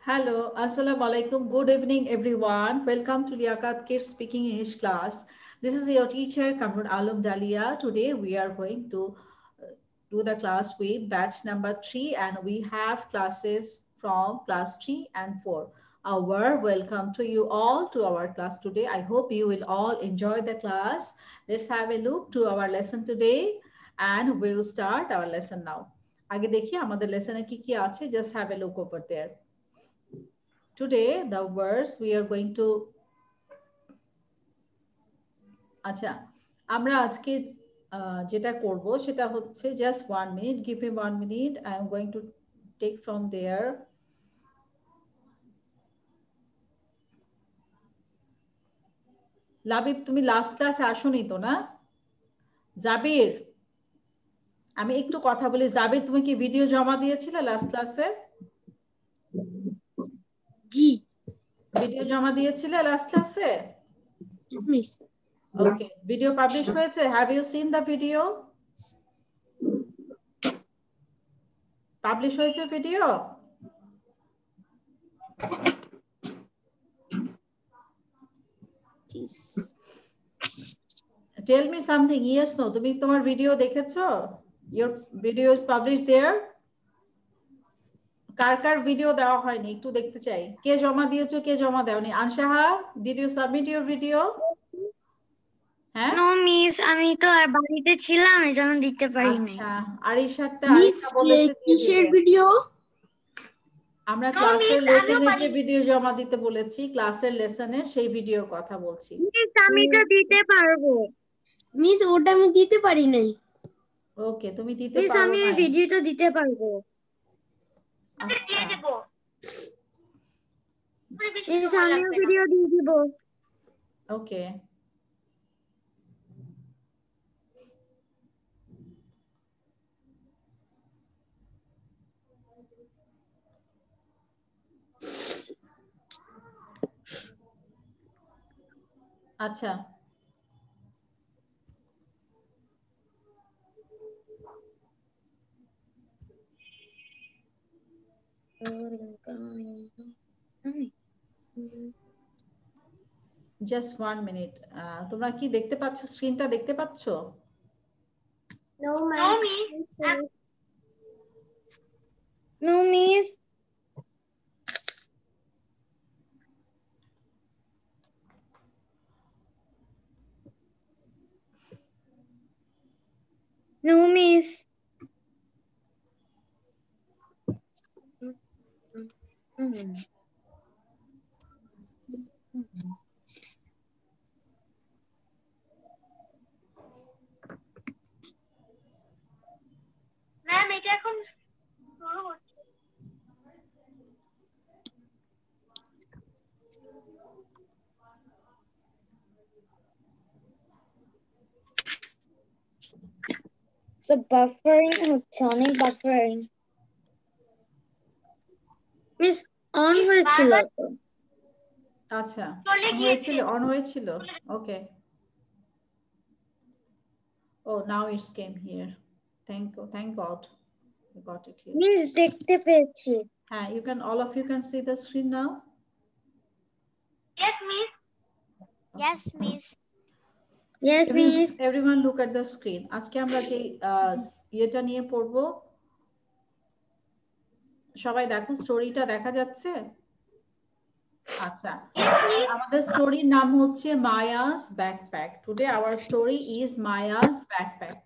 Hello, Assalamu alaikum. Good evening, everyone. Welcome to Liaquat Kids Speaking English class. This is your teacher, Kamrun Alam Dalia. Today we are going to do the class with batch number 3, and we have classes from class 3 and 4. A warm welcome to you all to our class today. I hope you will all enjoy the class. Let's have a look to our lesson today, and we will start our lesson now. আগে দেখি আমাদের লেসনে কি কি আছে, just have a look over there. Today the words we are going to আচ্ছা আমরা আজকে যেটা করব সেটা হচ্ছে just 1 minute, give me 1 minute. I am going to take from there. Labib তুমি লাস্ট ক্লাসে আসোনি তো না? জাবির, আমি একটু কথা বলি। জাবির, তুমি কি ভিডিও জমা দিয়েছিলে লাস্ট ক্লাসে? জি, ভিডিও জমা দিয়েছিলে লাস্ট ক্লাসে? মিস। ওকে, ভিডিও পাবলিশ হয়েছে? Have you seen the video? Publish হয়েছে video? Tell me something. Yes, no. তুমি তোমার ভিডিও দেখেছো? Your video is published there? Car car video দেওয়া হয়নি একটু দেখতে চাই। কে জমা দিয়েছো, কে জমা দাওনি? আনশাহা, did you submit your video? হ্যাঁ? নো মিস, আমি তো আর বাড়িতে ছিলাম এজন্য দিতে পারিনি। আচ্ছা, আরিশাটা বলেছে দিয়ে কিসের দিতে। ভিডিও? আমরা ক্লাসের লেসনের যে ভিডিও জমা দিতে বলেছি, ক্লাসের লেসনের সেই ভিডিওর কথা বলছি। মিস আমি তো দিতে পারবো। মিস ওটা আমি দিতে পারি নাই। ওকে, তুমি দিতে মিস পারো আমি না? এই ভিডিওটা দিতে পারবো। আচ্ছা, মিস আমি ভিডিও দিয়ে দিব। ওকে। আচ্ছা, জাস্ট 1 মিনিট। তোমরা কি দেখতে পাচ্ছ? স্ক্রিনটা দেখতে পাচ্ছ? No miss. No miss. No miss. Ma'am এটা এখন শুরু হচ্ছে। So buffering হচ্ছে, অনেক buffering। মিস অন হয়েছিল তো। আচ্ছা, অন হয়েছিল। ওকে। Oh, now it's came here. Thank God. We got it here. Miss দেখতে পেয়েছি। হ্যাঁ, all of you can see the screen now? Yes, miss. Okay. Yes, miss. Yes, miss. Everyone look at the screen. আজকে আমরা যে ইয়েটা নিয়ে পড়বো, সবাই দেখো, স্টোরিটা দেখা যাচ্ছে? আচ্ছা, আমাদের স্টোরির নাম হচ্ছে Maya's backpack. Today our story is Maya's backpack.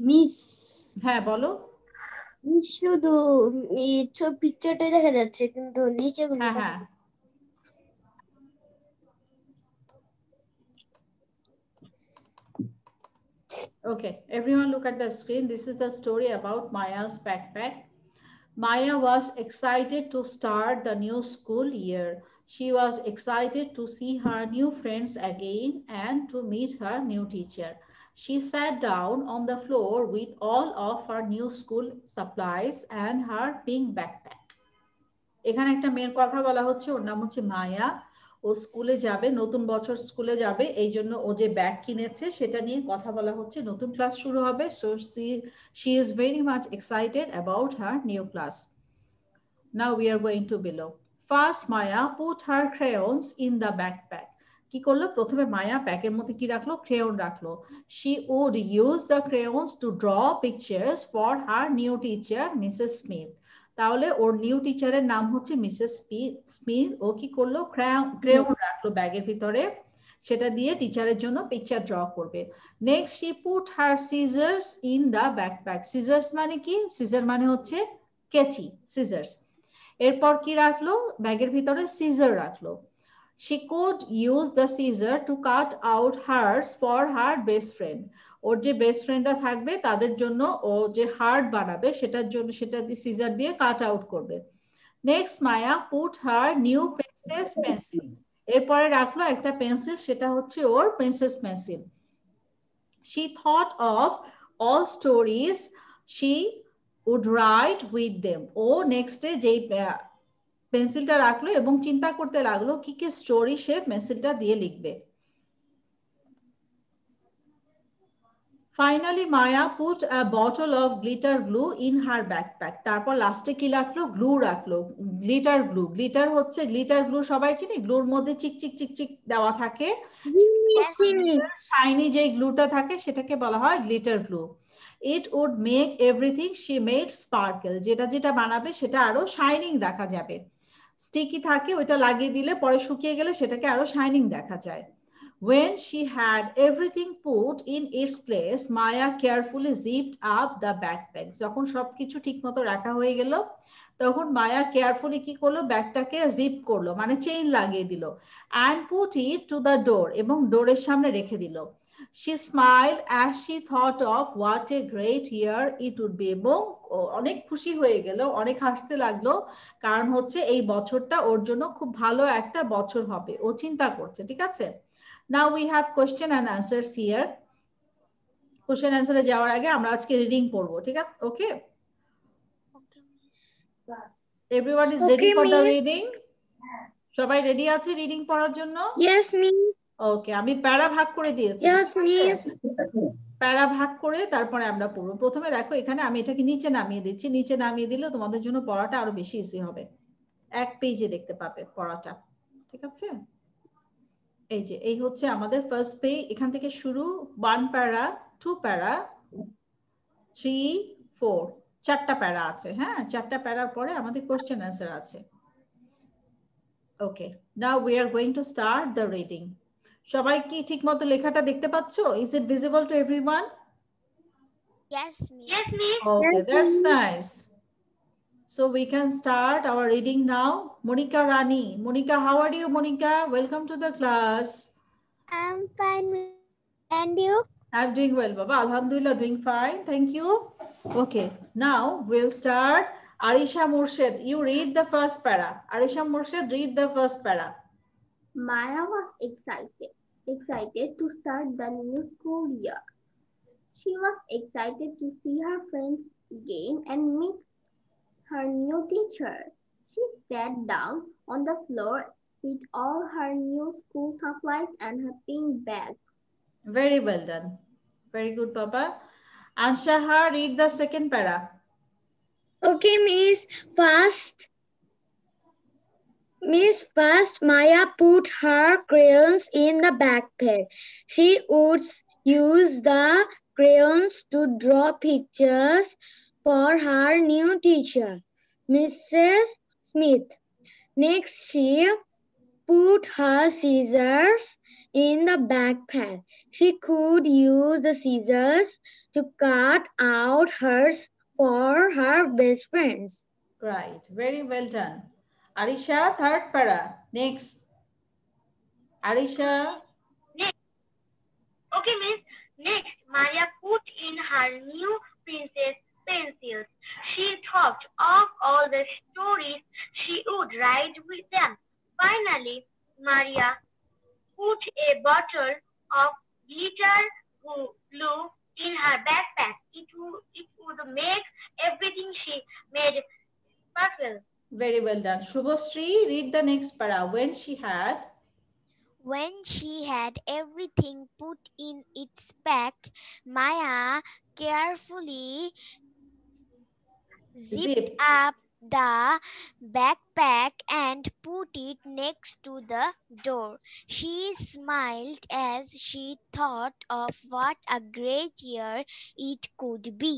Miss, হ্যাঁ বলো। শুধু এই পিকচারটাই দেখা যাচ্ছে কিন্তু নিচে কোনো হ্যাঁ দেখা হ্যাঁ। Okay, everyone look at the screen. This is the story about Maya's backpack. Maya was excited to start the new school year. She was excited to see her new friends again and to meet her new teacher. She sat down on the floor with all of her new school supplies and her pink backpack. এখানে একটা মেয়ের কথা বলা হচ্ছে, ওর নাম হচ্ছে মায়া। ও স্কুলে যাবে, নতুন বছর স্কুলে যাবে, এই জন্য ও যে ব্যাগ কিনেছে সেটা নিয়ে কথা বলা হচ্ছে। নতুন ক্লাস শুরু হবে, so she is very much excited about her new class. Now we are going to below. First Maya put her crayons in the backpack. কি করলো? প্রথমে মায়া ব্যাগের মধ্যে কি রাখলো? ক্রেয়ন রাখলো। She would use the crayons to draw pictures for her new teacher Mrs. Smith. তাহলে ওর new টিচারের নাম হচ্ছে মিসেস স্মিথ। ও কি করলো? ক্রেয়ন রাখলো ব্যাগের ভিতরে, সেটা দিয়ে টিচারের জন্য পিকচার ড্র করবে। Next she put her scissors in the backpack. scissors মানে কি? scissor মানে হচ্ছে কেচি, scissors। এরপর কি রাখলো? ব্যাগের ভিতরে সিজার রাখলো। She could use the scissor to cut out hers for her best friend. ওর যে বেস্ট ফ্রেন্ডরা থাকবে তাদের জন্য ও যে হার্ট বানাবে সেটার জন্য সেটা দিয়ে সিজার দিয়ে কাট আউট করবে। Next Maya put her new princess pencil. এরপরে রাখলো একটা পেন্সিল, সেটা হচ্ছে ওর princess pencil. She thought of all stories she would write with them. ও নেক্সটে যেই পেন্সিলটা রাখলো এবং চিন্তা করতে লাগলো কি কি স্টোরি সে পেন্সিলটা দিয়ে লিখবে। Finally Maya put a bottle of glitter glue in her backpack. তারপর লাস্টে কি রাখলো? গ্লু রাখলো, গ্লিটার গ্লু। গ্লিটার হচ্ছে, গ্লিটার গ্লু সবাই চিনি, গ্লুর মধ্যে চিকচিক চিকচিক দেওয়া থাকে, শাইনি যে গ্লুটা থাকে সেটাকে বলা হয় glitter glue. It would make everything she made sparkle. যেটা যেটা বানাবে সেটা আরো শাইনিং দেখা যাবে। স্টিকি থাকে, ওইটা লাগিয়ে দিলে পরে শুকিয়ে গেলে সেটাকে আরো শাইনিং দেখা যায়। When she had everything put in its place, Maya carefully zipped up the backpack. যখন সবকিছু ঠিকমতো রাখা হয়ে গেল তখন মায়া কেয়ারফুলি কি করলো? ব্যাগটাকে জিপ করলো, মানে চেইন লাগিয়ে দিল। and put it to the door, এবং ডোরের সামনে রেখে দিল। She smiled as she thought of what a great year it would be. এবং অনেক খুশি হয়ে গেল, অনেক হাসতে লাগলো, কারণ হচ্ছে এই বছরটা ওর জন্য খুব ভালো একটা বছর হবে, ও চিন্তা করছে। ঠিক আছে? Now we have question and answers here. Question answer এ যাওয়ার আগে আমরা আজকে রিডিং পড়বো, ঠিক আছে? ওকে, everyone is ready for the reading? সবাই রেডি আছে রিডিং পড়ার জন্য? Yes miss. ওকে, আমি প্যারা ভাগ করে দিয়েছি। Yes miss. প্যারা ভাগ করে তারপরে আমরা পড়বো। প্রথমে দেখো এখানে আমি এটাকে নিচে নামিয়ে দিচ্ছি, নিচে নামিয়ে দিলে তোমাদের জন্য পড়াটা আরো বেশি ইজি হবে। এক পেজে দেখতে পাবে পড়াটা, ঠিক আছে? এই যে এই হচ্ছে আমাদের ফার্স্ট পেজ, এখান থেকে শুরু 1 প্যারা, 2 প্যারা, 3, 4, 4টা প্যারা আছে। হ্যাঁ, 4টা প্যারার পরে আমাদের কোশ্চেন অ্যান্সার আছে। Okay, now we are going to start the reading. সবাই কি ঠিকমতো লেখাটা দেখতে পাচ্ছো? Is it visible to everyone? Yes, miss. Yes, miss. Okay, that's nice. So we can start our reading now. Monica Rani. Monica, how are you, Monica? Welcome to the class. I'm fine, miss. And you? I'm doing well, Baba. Alhamdulillah, doing fine. Thank you. Okay, now we'll start. Arisha Murshid, you read the first para. Arisha Murshid, read the first para. Maya was excited to start the new school year. She was excited to see her friends again and meet her new teacher. She sat down on the floor with all her new school supplies and her pink bag. Very well done. Very good, Papa. Anshaha, read the second para. Okay miss. First Maya put her crayons in the backpack. She would use the crayons to draw pictures for her new teacher, Mrs. Smith. Next, she put her scissors in the backpack. She could use the scissors to cut out hers for her best friends. Right, very well done. Arisha, third para. Next. Arisha. Okay, miss. Next, Maya put in her new princess pencils. She thought of all the stories she would write with them. Finally, Maria put a bottle of glitter glue in her backpack. It would make everything she made sparkle. Very well done. Shubhashree, read the next para. When she had. When she had everything put in its pack, Maya carefully zipped Zip. up the backpack and put it next to the door. She smiled as she thought of what a great year it could be.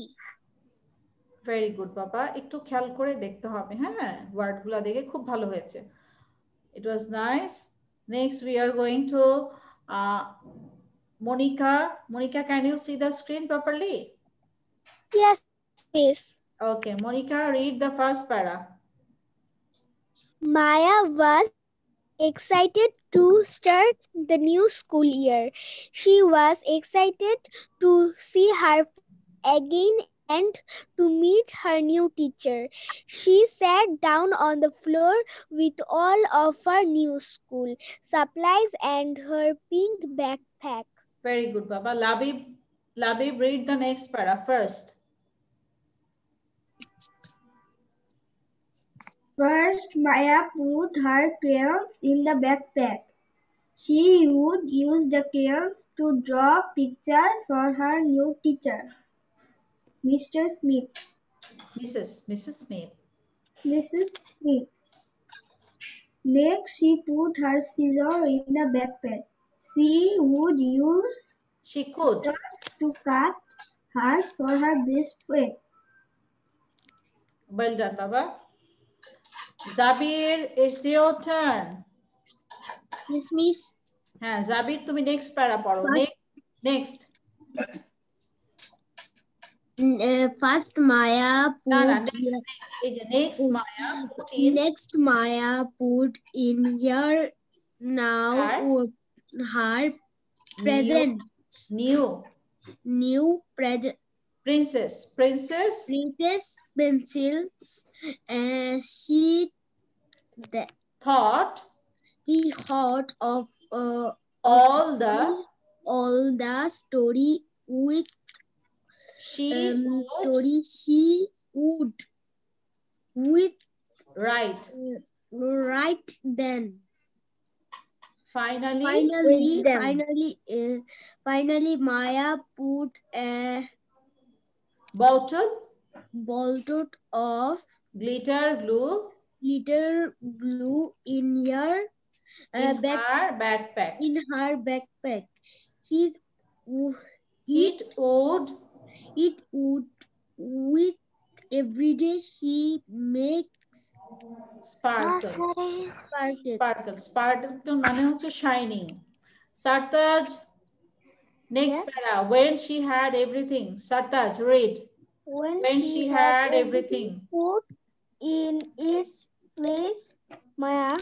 Very good বাবা, একটু খেয়াল করে দেখতে হবে, হ্যাঁ ওয়ার্ডগুলো দেখে খুব ভালো হয়েছে। It was nice. Next we are going to Monica. Monica, can you see the screen properly? Yes, miss. Okay, Monica, read the first para. Maya was excited to start the new school year. She was excited to see her again and to meet her new teacher. She sat down on the floor with all of her new school supplies and her pink backpack. Very good, Baba. Labib, read the next para first. First, Maya put her crayons in the backpack. She would use the crayons to draw pictures for her new teacher, Mr. Smith. Mrs. Smith. Mrs. Smith. Next, she put her scissors in the backpack. She would use She could. scissors to cut hearts for her best friends. Well done, Baba. Zabir, it's your turn. Yes, miss. হ্যাঁ জাবির, তুমি next প্যারা পড়ো। Next First Maya না না put এই যে next Maya put in next Maya put in here now her presents new princess pencils, and she thought of all the story with she would write. Right then. Finally, Maya put a bottle of glitter glue in her backpack. It would with every day she makes sparkle মানে হচ্ছে shining. Sartaj, next para. When she had everything. Sartaj, read. When she had everything put in its place, Maya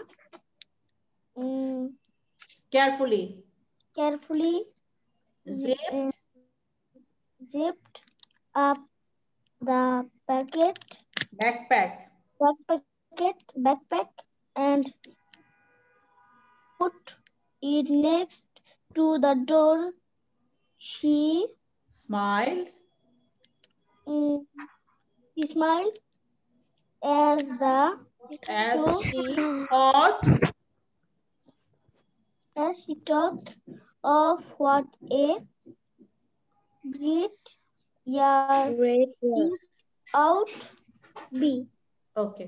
carefully zipped up the backpack and put it next to the door. She smiled as she thought of what a great year out be. ওকে,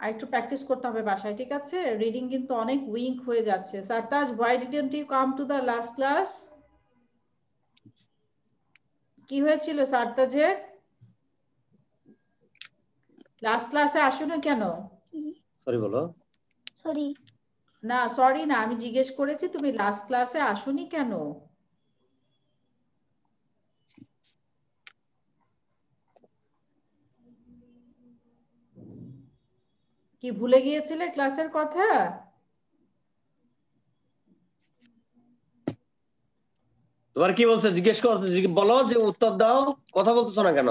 আর একটু practice করতে হবে বাসায়, ঠিক আছে? Reading কিন্তু অনেক week হয়ে যাচ্ছে। Sartaj, why didn't you come to the last class? কি হয়েছিল সারতাজের? লাস্ট ক্লাসে আসো না কেন? সরি বলো। না সরি না, আমি জিজ্ঞেস করেছি তুমি লাস্ট ক্লাসে আসোনি কেন? কি ভুলে গিয়েছিলে ক্লাসের কথা? তোমার কি বলছে জিজ্ঞেস করো, বলো যে উত্তর দাও, কথা বলতেছো না কেন?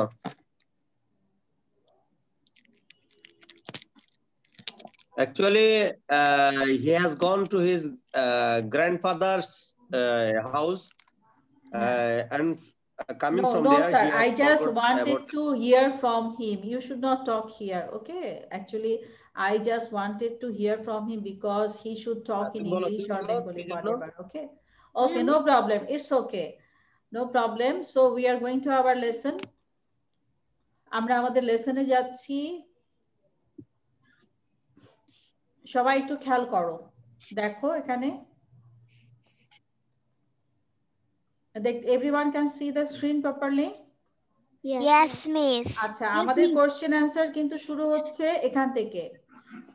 Actually, he has gone to his grandfather's house, and coming No, from no, there, sir. he has I just forgot wanted about to hear from him. You should not talk here, okay? Actually, I just wanted to hear from him because he should talk in English or Bengali, whatever, okay? Okay, no problem. It's okay. No problem. So we are going to our lesson. আমরা আমাদের লেসনে যাচ্ছি। সবাই একটু খেয়াল করো। দেখো এখানে। Everyone can see the screen properly? Yes, miss. আচ্ছা, আমাদের কোশ্চেন অ্যান্সার কিন্তু শুরু হচ্ছে এখান থেকে।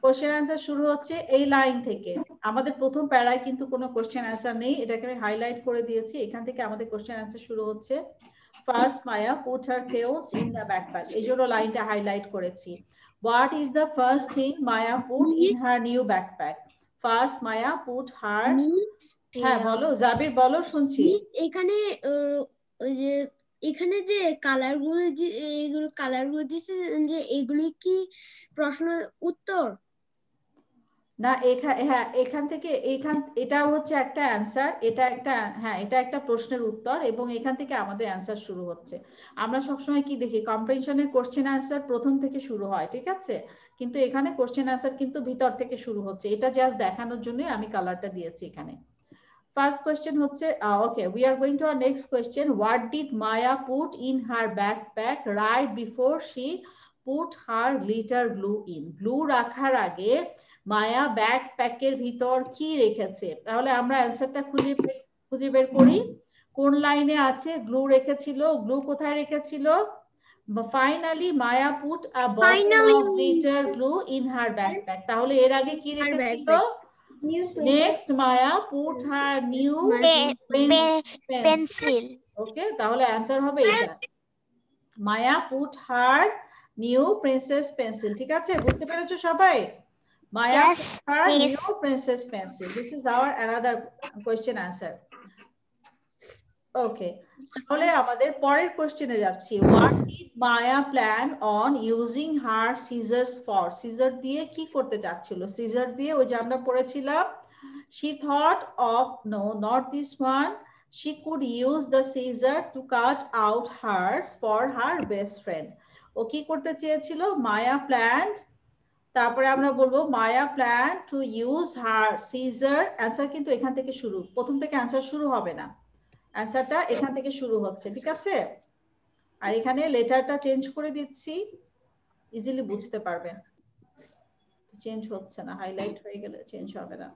কোশ্চেন অ্যান্সার শুরু হচ্ছে এই লাইন থেকে। আমাদের প্রথম প্যারায় কিন্তু কোনো কোশ্চেন অ্যান্সার নেই, এটাকে আমি হাইলাইট করে দিয়েছি। এখান থেকে আমাদের কোশ্চেন অ্যান্সার শুরু হচ্ছে। First Maya put her crayons in the backpack, এই জন্য লাইনটা হাইলাইট করেছি। What is the first thing Maya put in her new backpack? First Maya put her, হ্যাঁ বলো জাবির, বলো শুনছি। এখানে ওই যে এখানে যে কালারগুলো এইগুলো কালারগুলো দিছে যে এগুলি কি প্রশ্ন উত্তর? না এখান থেকে এটা হচ্ছে একটা অ্যান্সার, এটা একটা, হ্যাঁ এটা একটা প্রশ্নের উত্তর এবং এখান থেকে আমাদের অ্যান্সার শুরু হচ্ছে। আমরা সবসময় কি দেখি কম্প্রিহেনশনের কোশ্চেন অ্যান্সার প্রথম থেকে শুরু হয়, ঠিক আছে? কিন্তু এখানে কোশ্চেন অ্যান্সার কিন্তু ভিতর থেকে শুরু হচ্ছে, এটা জাস্ট দেখানোর জন্য আমি কালারটা দিয়েছি এখানে। ফার্স্ট কোয়েশ্চেন হচ্ছে okay, we are going to our next question. What did Maya put in her backpack right before she put her glitter glue in? Glue রাখার আগে মায়া ব্যাকপ্যাকের ভিতর কি রেখেছে? তাহলে আমরা অ্যান্সারটা খুঁজে বের করি। কোন লাইনে আছে গ্লু রেখেছিল? গ্লু কোথায় রেখেছিল? Finally Maya put a bottle of glitter glue in her backpack. তাহলে এর আগে কি রেখেছিল? Next Maya put her new pencil. Okay, তাহলে অ্যান্সার হবে এটা। Maya put her new princess pencil, ঠিক আছে? বুঝতে পেরেছো সবাই? Maya put her new princess pencil. This is our another question answer. Okay, তাহলে আমাদের পরের কোশ্চেনে যাচ্ছি। What did Maya plan on using her scissors for? Scissor দিয়ে কি করতে চাচ্ছিল? সিজার দিয়ে ওই যে আমরা পড়েছিলাম, she thought of, no not this one, she could use the scissor to cut out hers for her best friend. ও কি করতে চেয়েছিল? Maya planned, তারপরে আমরা বলবো Maya planned to use her scissor। Answer কিন্তু এখান থেকে শুরু, প্রথম থেকে অ্যান্সার শুরু হবে না, অ্যান্সারটা এখান থেকে শুরু হচ্ছে, ঠিক আছে? আর এখানে লেটারটা চেঞ্জ করে দিচ্ছি, ইজিলি বুঝতে পারবে। চেঞ্জ হচ্ছে না, হাইলাইট হয়ে গেলে চেঞ্জ হবে না।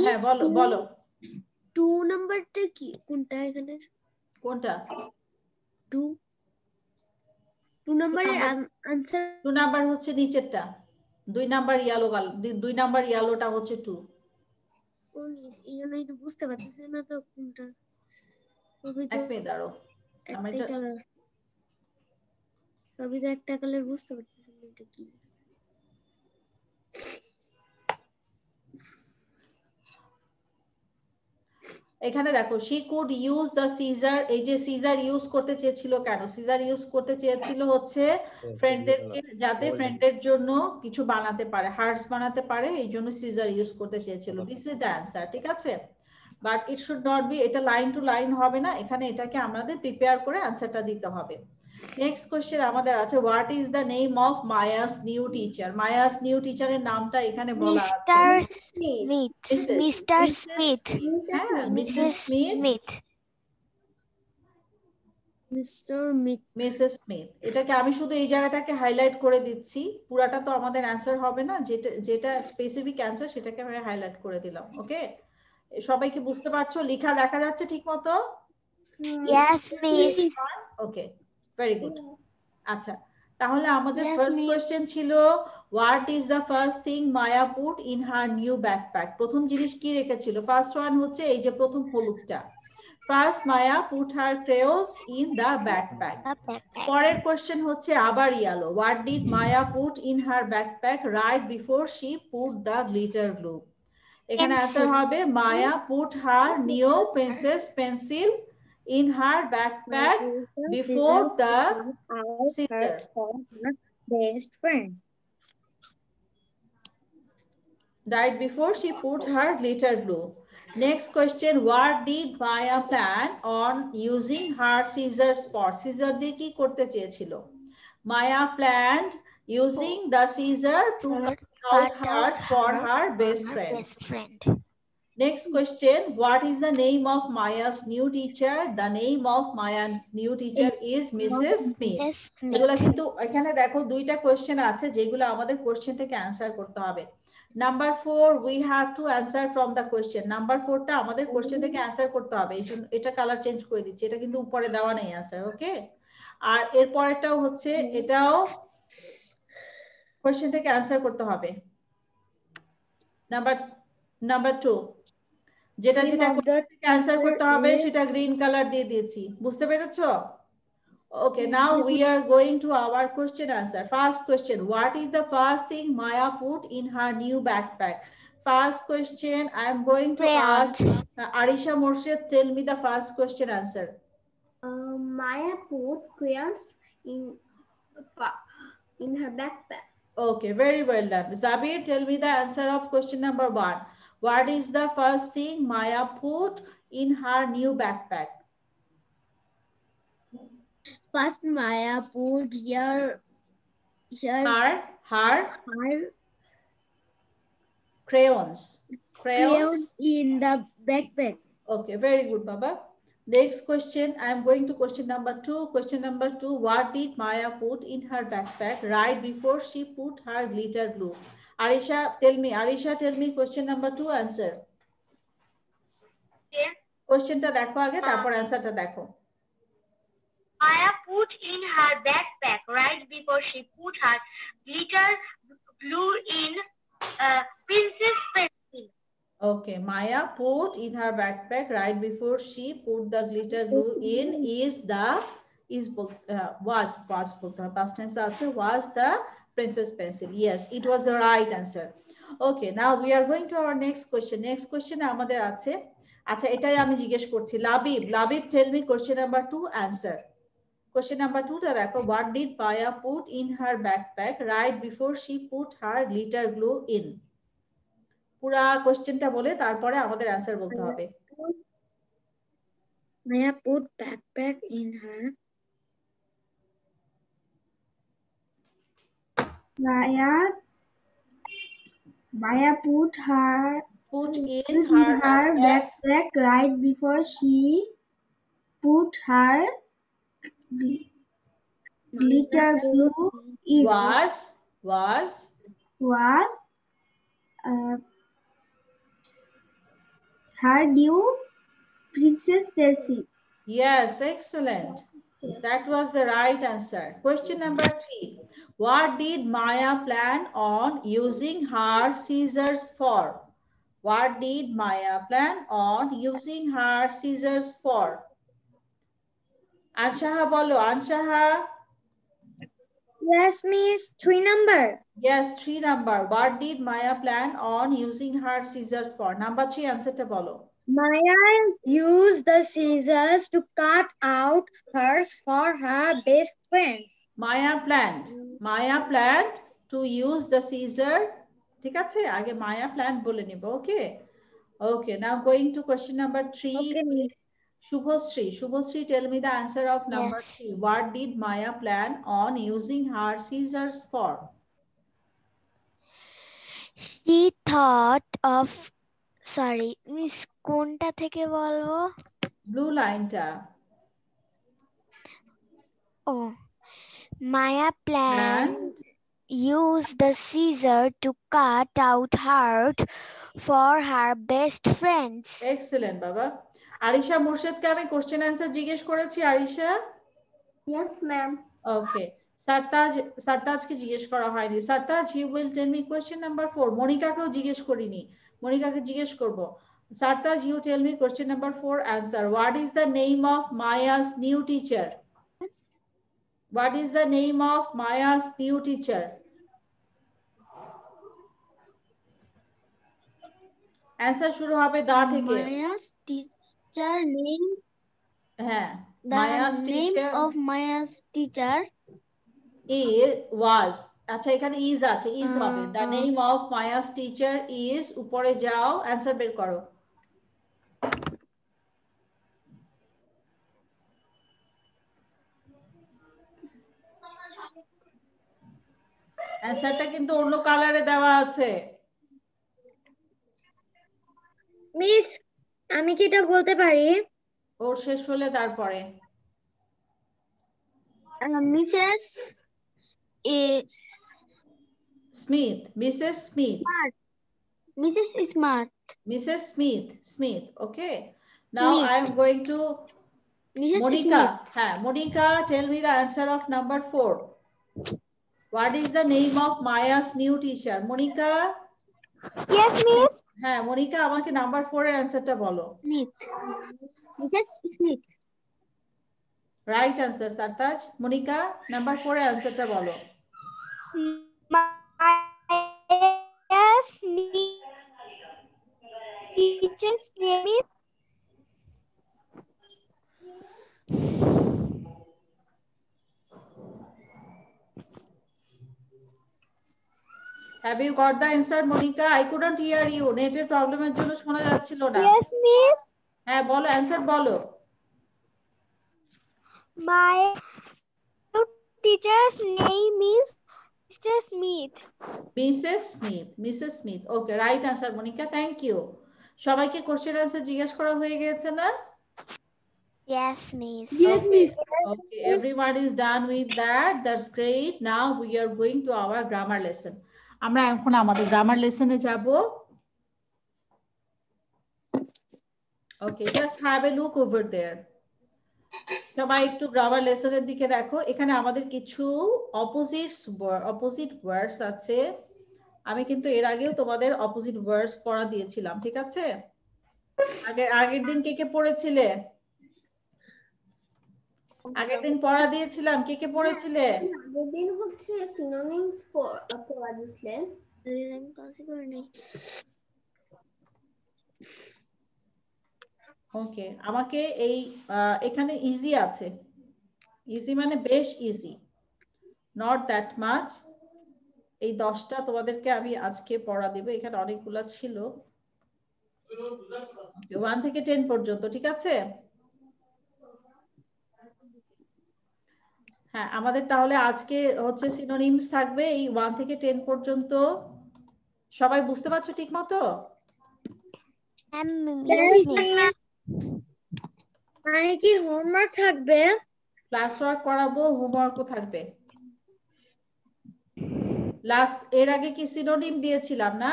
হ্যাঁ বলো বলো। 2 নাম্বারটা কি, কোনটা এখানে? কোনটা? 2 নাম্বারের আনসার। 2 নাম্বার হচ্ছে নিচেরটা, 2 নাম্বার ইয়েলো, 2 নাম্বার ইয়েলোটা হচ্ছে 2। এই জন্য একটু বুঝতে পারতেছি না তো কোনটা। এক মিনিট দাঁড়াও, আমি এটা সবই তো একটা কালার, বুঝতে পারতেছি না এটা কি। এখানে দেখো she could use the scissor, এই যে সিজার ইউজ করতে চেয়েছিল কেন? সিজার ইউজ করতে চেয়েছিল হচ্ছে ফ্রেন্ডদেরকে, যাতে ফ্রেন্ডের জন্য কিছু বানাতে পারে, হার্টস বানাতে পারে, এই জন্য সিজার ইউজ করতে চেয়েছিল। দিস ইজ দ্য অ্যান্সার, ঠিক আছে? But it should not be, এটা লাইন টু লাইন হবে না, এখানে এটাকে আমাদের প্রিপেয়ার করে অ্যান্সারটা দিতে হবে। নেক্সট কোশ্চেন আমাদের আছে, what is the name of Maya's new teacher? Maya's new টিচারের নামটা এখানে বলা আছে মিস্টার স্মিথ। হ্যাঁ মিসেস স্মিথ, মিসেস স্মিথ। এটাকে আমি শুধু এই জায়গাটাকে হাইলাইট করে দিচ্ছি, পুরাটা তো আমাদের অ্যান্সার হবে না, যেটা স্পেসিফিক অ্যান্সার সেটাকে আমি হাইলাইট করে দিলাম। ওকে, সবাই কি বুঝতে পারছো? লেখা দেখা যাচ্ছে ঠিক মতো? Yes, miss. ওকে, ভেরি গুড। আচ্ছা, তাহলে আমাদের ফার্স্ট কোশ্চেন ছিল what is the first thing Maya put in her new backpack? প্রথম জিনিস কি রেখেছিল? ফার্স্ট ওয়ান হচ্ছে এই যে প্রথম হলুদটা। First Maya put her crayons in the backpack. পরের কোশ্চেন হচ্ছে আবার yellow, what did Maya put in her backpack right before she put the glitter glue? এখানে অ্যান্সার হবে Maya put her new princess pencil in her backpack before the scissor. Best friend. Right before she put her glitter glue. Next question, what did Maya plan on using her scissors for? Scissor দিয়ে কি করতে চেয়েছিল? Maya planned using the scissor to cut out hers for her best friend. Next question, what is the name of Maya's new teacher? The name of Maya's new teacher is Mrs. Smith. এগুলা কিন্তু এখানে দেখো দুইটা question আছে যেগুলো আমাদের question থেকে answer করতে হবে। Number 4 we have to answer from the question. Number 4 টা আমাদের কোশ্চেন থেকে অ্যানসার করতে হবে। এটা কালার চেঞ্জ করে দিচ্ছি, এটা কিন্তু উপরে দেওয়া নেই অ্যানসার, ওকে? আর এর পরেরটাও হচ্ছে এটাও কোশ্চেন থেকে অ্যানসার করতে হবে। নাম্বার 2 যেটা যেটা অ্যানসার করতে হবে সেটা গ্রিন কালার দিয়ে দিয়েছি, বুঝতে পেরেছো? Okay, now we are going to our question answer. First question, what is the first thing Maya put in her new backpack? First question, I am going to ask Arisha Morshid, tell me the first question answer. Maya put crayons in her backpack. Okay, very well done. Zabir, tell me the answer of question number 1. What is the first thing Maya put in her new backpack? First, Maya put her crayons in the backpack. Okay, very good, Baba. Next question, I am going to question number 2. Question number 2, what did Maya put in her backpack right before she put her glitter glue? Arisha, tell me question number 2 answer. Yes. Question ta dekho age, tarpor answer ta dekho. Maya put in her backpack right before she put her glitter glue in Princess Pencil. Okay, Maya put in her backpack right before she put the glitter glue in past tense also was the Princess Pencil. Yes, it was the right answer. Okay, now we are going to our next question. Next question আমাদের আছে, আচ্ছা এটাই আমি জিজ্ঞেস করছি। Labib tell me question number 2 answer. Question number 2 টা দেখো, what did Maya put in her backpack right before she put her glitter glue in? পুরা কোশ্চেনটা বলে তারপরে আমাদের অ্যানসার বলতে হবে। Maya put backpack in her Maya put in her backpack right before she put her glitter glue in. Was her new Princess Pencil. Yes, excellent. That was the right answer. Question number 3. What did Maya plan on using her scissors for? What did Maya plan on using her scissors for? Anshaha bolo, Anshaha. Yes, miss. 3 number. Yes, 3 number. What did Maya plan on using her scissors for? Number 3 answer ta bolo. Maya used the scissors to cut out hers for her best friend. Maya planned to use the scissor. ঠিক আছে, আগে Maya planned বলে নিব, okay? Okay, now going to question number 3. Okay. Shubhasri, tell me the answer of number 3. What did Maya plan on using her scissors for? She thought of miss কোনটা থেকে বলবো? Blue line ta. Oh, Maya planned use the scissor to cut out heart for her best friends. Excellent, Baba. Arisha Murshid কে আমি question answer জিজ্ঞেস করেছি, Arisha? Yes, ma'am. Okay. Sartaj কে জিজ্ঞেস করা হয়নি। Sartaj, you will tell me question number 4. Monica কেও জিজ্ঞেস করিনি। Monica কে জিজ্ঞেস করব। Sartaj, you tell me question number 4 answer. What is the name of Maya's new teacher? What is the name of Maya's new teacher? Answer শুরু হবে দা থেকে। Maya's teacher name হ্যাঁ, The Maya's name teacher of Maya's teacher was, আচ্ছা এখানে is আছে, is হবে। The name of Maya's teacher is, উপরে যাও, অ্যান্সার বের করো। অ্যান্সারটা কিন্তু অন্য কালারে দেওয়া আছে। মিস আমি কি এটা বলতে পারি? ওর শেষ হলে তারপরে Mrs. Smith, Mrs Smith, Smart. Mrs. Smart. Mrs. Smith, okay. Now Smith. I am going to Mrs. Monica. Smith. Monica, tell me the answer of number 4. What is the name of Maya's new teacher? Monica? Yes, Miss. Monica, আমাকে number 4 এর অ্যানসারটা বলো। Smith. Mrs. Smith. Right answer Sartaj. Monica, number 4 এর অ্যানসারটা বলো। Maya's teacher's name is Have you got the answer, Monica? I couldn't hear you. নেটের প্রবলেমের জন্য শোনা যাচ্ছিল না। Yes, Miss. বলো, অ্যানসার বলো। My teacher's name is Mr. Smith. Mrs. Smith. Okay, right answer, Monica. Thank you. সবাইকে question answer জিজ্ঞেস করা হয়ে গেছে না? Yes, Miss. Yes, Miss. Okay, everyone is done with that. That's great. Now we are going to our grammar lesson. আমরা এখন আমাদের grammar লেসনে যাব। Okay, just have a look over there. সবাই একটু গ্রামার লেসনের দিকে দেখো। এখানে আমাদের কিছু অপোজিট ওয়ার্ডস আছে। আমি কিন্তু এর আগেও তোমাদের অপোজিট ওয়ার্ডস পড়া দিয়েছিলাম, ঠিক আছে? আগের দিন কে কে পড়েছিলে? আগের দিন পড়া দিয়েছিলাম, কে কে পড়েছিলে? আগের দিন হচ্ছে সিনোনিমস পড়া দিয়েছিলেন। ওকে, আমাকে এই এখানে ইজি আছে। ইজি মানে বেশ ইজি, নট দ্যাট মাচ। এই 10টা তোমাদেরকে আমি আজকে পড়া দেব। এখানে অনেকগুলা ছিল, 1 থেকে 10 পর্যন্ত, ঠিক আছে? হ্যাঁ, আমাদের তাহলে আজকে হচ্ছে সিনোনিমস থাকবে এই 1 থেকে 10 পর্যন্ত। সবাই বুঝতে পারছো ঠিক মতো? মানে কি হোমওয়ার্ক থাকবে? ক্লাস ওয়ার্ক করাবো, হোমওয়ার্কও থাকবে। লাস্ট এর আগে কি সিনোনিম দিয়েছিলাম না?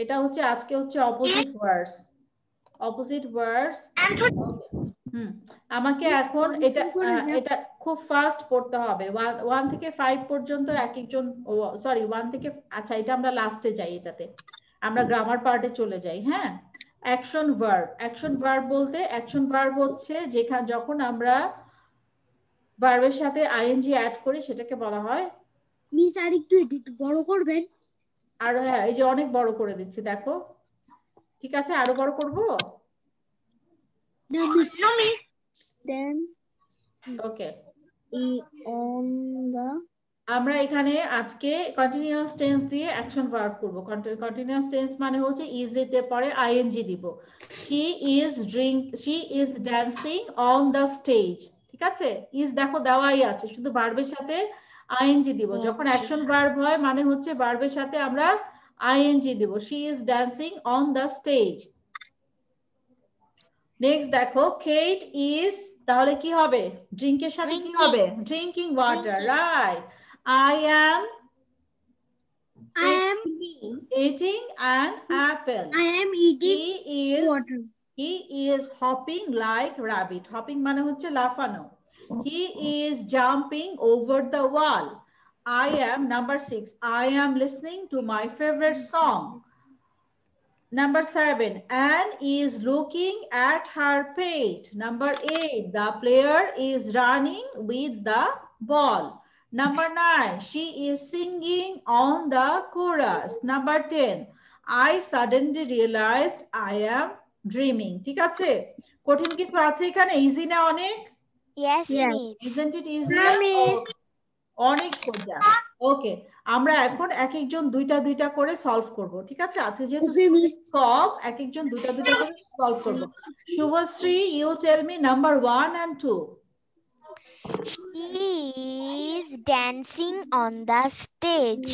এটা হচ্ছে আজকে হচ্ছে অপোজিট ওয়ার্ডস। আমাকে এখন এটা খুব ফাস্ট পড়তে হবে। 1 থেকে 5 পর্যন্ত এক একজন, সরি 1 থেকে, আচ্ছা এটা আমরা লাস্টে যাই, এটাতে আমরা গ্রামার পার্টে চলে যাই। হ্যাঁ, অ্যাকশন ভার্ব বলতে, অ্যাকশন ভার্ব হচ্ছে যখন আমরা ভার্বের সাথে আইএনজি অ্যাড করি, সেটাকে বলা হয়। মিস আর একটু বড় করবেন? আর হ্যাঁ, এই যে অনেক বড় করে দিচ্ছি, দেখো। ঠিক আছে, আরো বড় করবো? না miss. Then okay, on the আমরা এখানে আজকে কন্টিনিউয়াস টেন্স দিয়ে অ্যাকশন ভার্ব করব। কন্টিনিউয়াস টেন্স মানে হচ্ছে ইজ এর পরে আইএনজি দিব। she is dancing on the stage, ঠিক আছে? ইজ দেখো দেওয়াই আছে, শুধু ভার্বের সাথে আইএনজি দিব। যখন অ্যাকশন ভার্ব হয় মানে হচ্ছে ভার্বের সাথে আমরা আইএনজি দিব। she is dancing on the stage. Next দেখো, Kate is, তাহলে কি হবে? ড্রিঙ্কের সাথে কি হবে? Drinking water, right. I am eating an apple. I am eating water. He is hopping like rabbit. Hopping মানে হচ্ছে লাফানো। He is jumping over the wall. I am, number 6, I am listening to my favorite song. Number 7, Anne is looking at her pet. Number 8, the player is running with the ball. Number 9, she is singing on the chorus. Number 10, I suddenly realized I am dreaming. ঠিক আছে? কঠিন কিছু আছে এখানে? Easy না অনেক? Yes, Yes. Miss. Isn't it easy? না, miss. অনেক সোজা। ওকে, আমরা এখন এক একজন দুইটা দুইটা করে সলভ করব, ঠিক আছে? আজকে যেহেতু Okay, miss. কম, এক একজন দুইটা দুইটা করে সলভ করব। Shubhashree, you tell me number 1 and 2. She is dancing on the stage.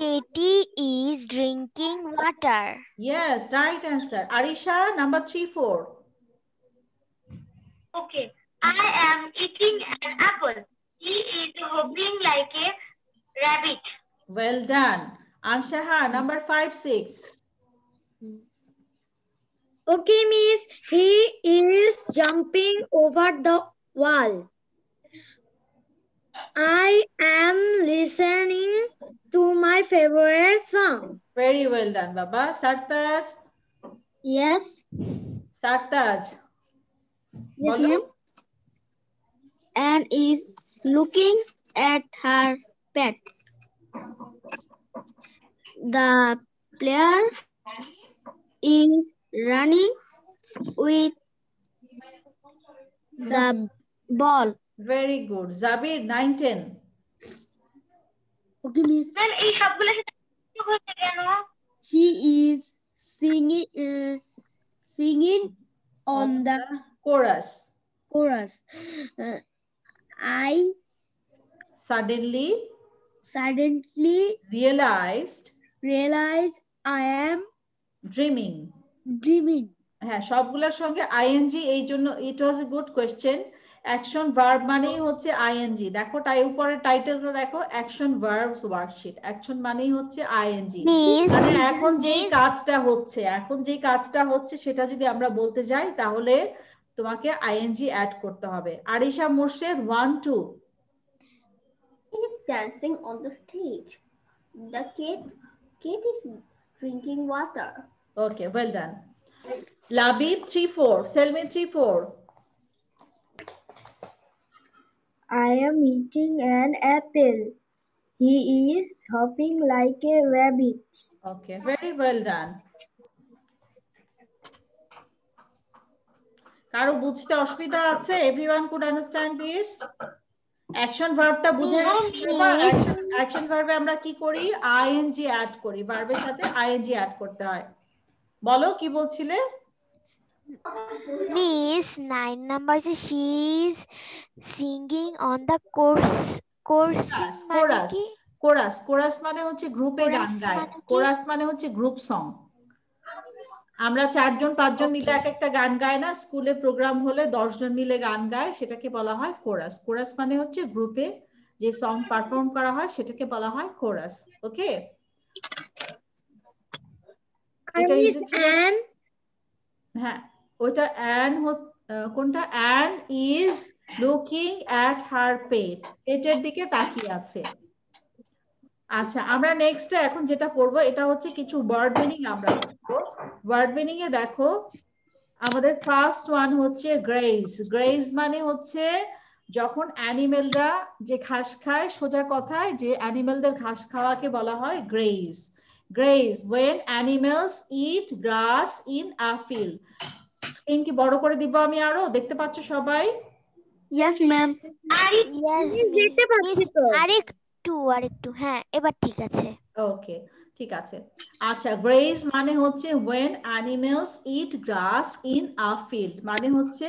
Katie is drinking water. Yes, right answer. Arisha, number 3, 4. Okay. I am eating an apple. He is hopping like a rabbit. Well done. Anshaha, number 5, 6. Okay, miss. He is jumping over the wall. I am listening to my favorite song. Very well done, Baba. Sartaj, Yes. Sartaj. Yes, Bolo. ma'am. Anne is looking at her pet. The player is running with the ball. Very good. Zabir, 9, 10. Okay, miss. Ma'am, এই সবগুলোর সাথে যোগ হচ্ছে কেন? She is singing on the Chorus. chorus. I Suddenly realized I am dreaming. dreaming. হ্যাঁ, সবগুলোর সঙ্গে ING, এই জন্য it was a good question. Action verb মানেই হচ্ছে আইএনজি। দেখো উপরের টাইটেলটা দেখো, অ্যাকশন ভার্বস ওয়ার্কশিট। অ্যাকশন মানেই হচ্ছে আইএনজি। Miss. মানে এখন যেই কাজটা হচ্ছে সেটা যদি আমরা বলতে যাই তাহলে তোমাকে আইএনজি অ্যাড করতে হবে। Arisha Murshed, 1, 2. He is dancing on the stage. The cat is drinking water. Okay, well done. Labib, 3, 4. Tell me 3, 4. I am eating an apple. He is hopping like a rabbit. Okay, very well done. কারো বুঝতে অসুবিধা আছে? Everyone could understand this? Action ভার্বটা বুঝে গেছি। Action ভার্বে আমরা কি করি? আইএনজি অ্যাড করি, ভার্বের সাথে আইএনজি অ্যাড করতে হয়। বলো কি বলছিলে? Miss, 9 number is she is singing on the chorus. Chorus মানে হচ্ছে গ্রুপে গান গায়। কোরাস মানে হচ্ছে গ্রুপ সং। আমরা 4 জন 5 জন মিলে এক একটা গান গায় না? স্কুলে প্রোগ্রাম হলে 10 জন মিলে গান গায়, সেটাকে বলা হয় কোরাস। কোরাস মানে হচ্ছে গ্রুপে যে সং পারফর্ম করা হয় সেটাকে বলা হয় কোরাস। ওকে, এটা ইজি ছিল। হ্যাঁ, ওটা অ্যান, কোনটা? Ann is looking at her pet, পেটের দিকে তাকিয়ে আছে। আচ্ছা, আমরা নেক্সট এখন যেটা পড়বো এটা হচ্ছে কিছু ওয়ার্ড মিনিং। আমরা ওয়ার্ড মিনিং এ দেখো, আমাদের ফার্স্ট ওয়ান হচ্ছে গ্রেজ। গ্রেজ মানে হচ্ছে যখন অ্যানিমেলরা যে ঘাস খায়, সোজা কথায় যে অ্যানিমেলদের ঘাস খাওয়াকে বলা হয় grace. Grace, when animals eat grass in a field. Screen কি বড় করে দিব আমি আরো? দেখতে পাচ্ছ সবাই? Yes, ma'am. Yes, দেখতে পাচ্ছি তো। আরেকটু হ্যাঁ, এবার ঠিক আছে। ওকে, ঠিক আছে। আচ্ছা, গ্রেজ মানে হচ্ছে when animals eat grass in a field, মানে হচ্ছে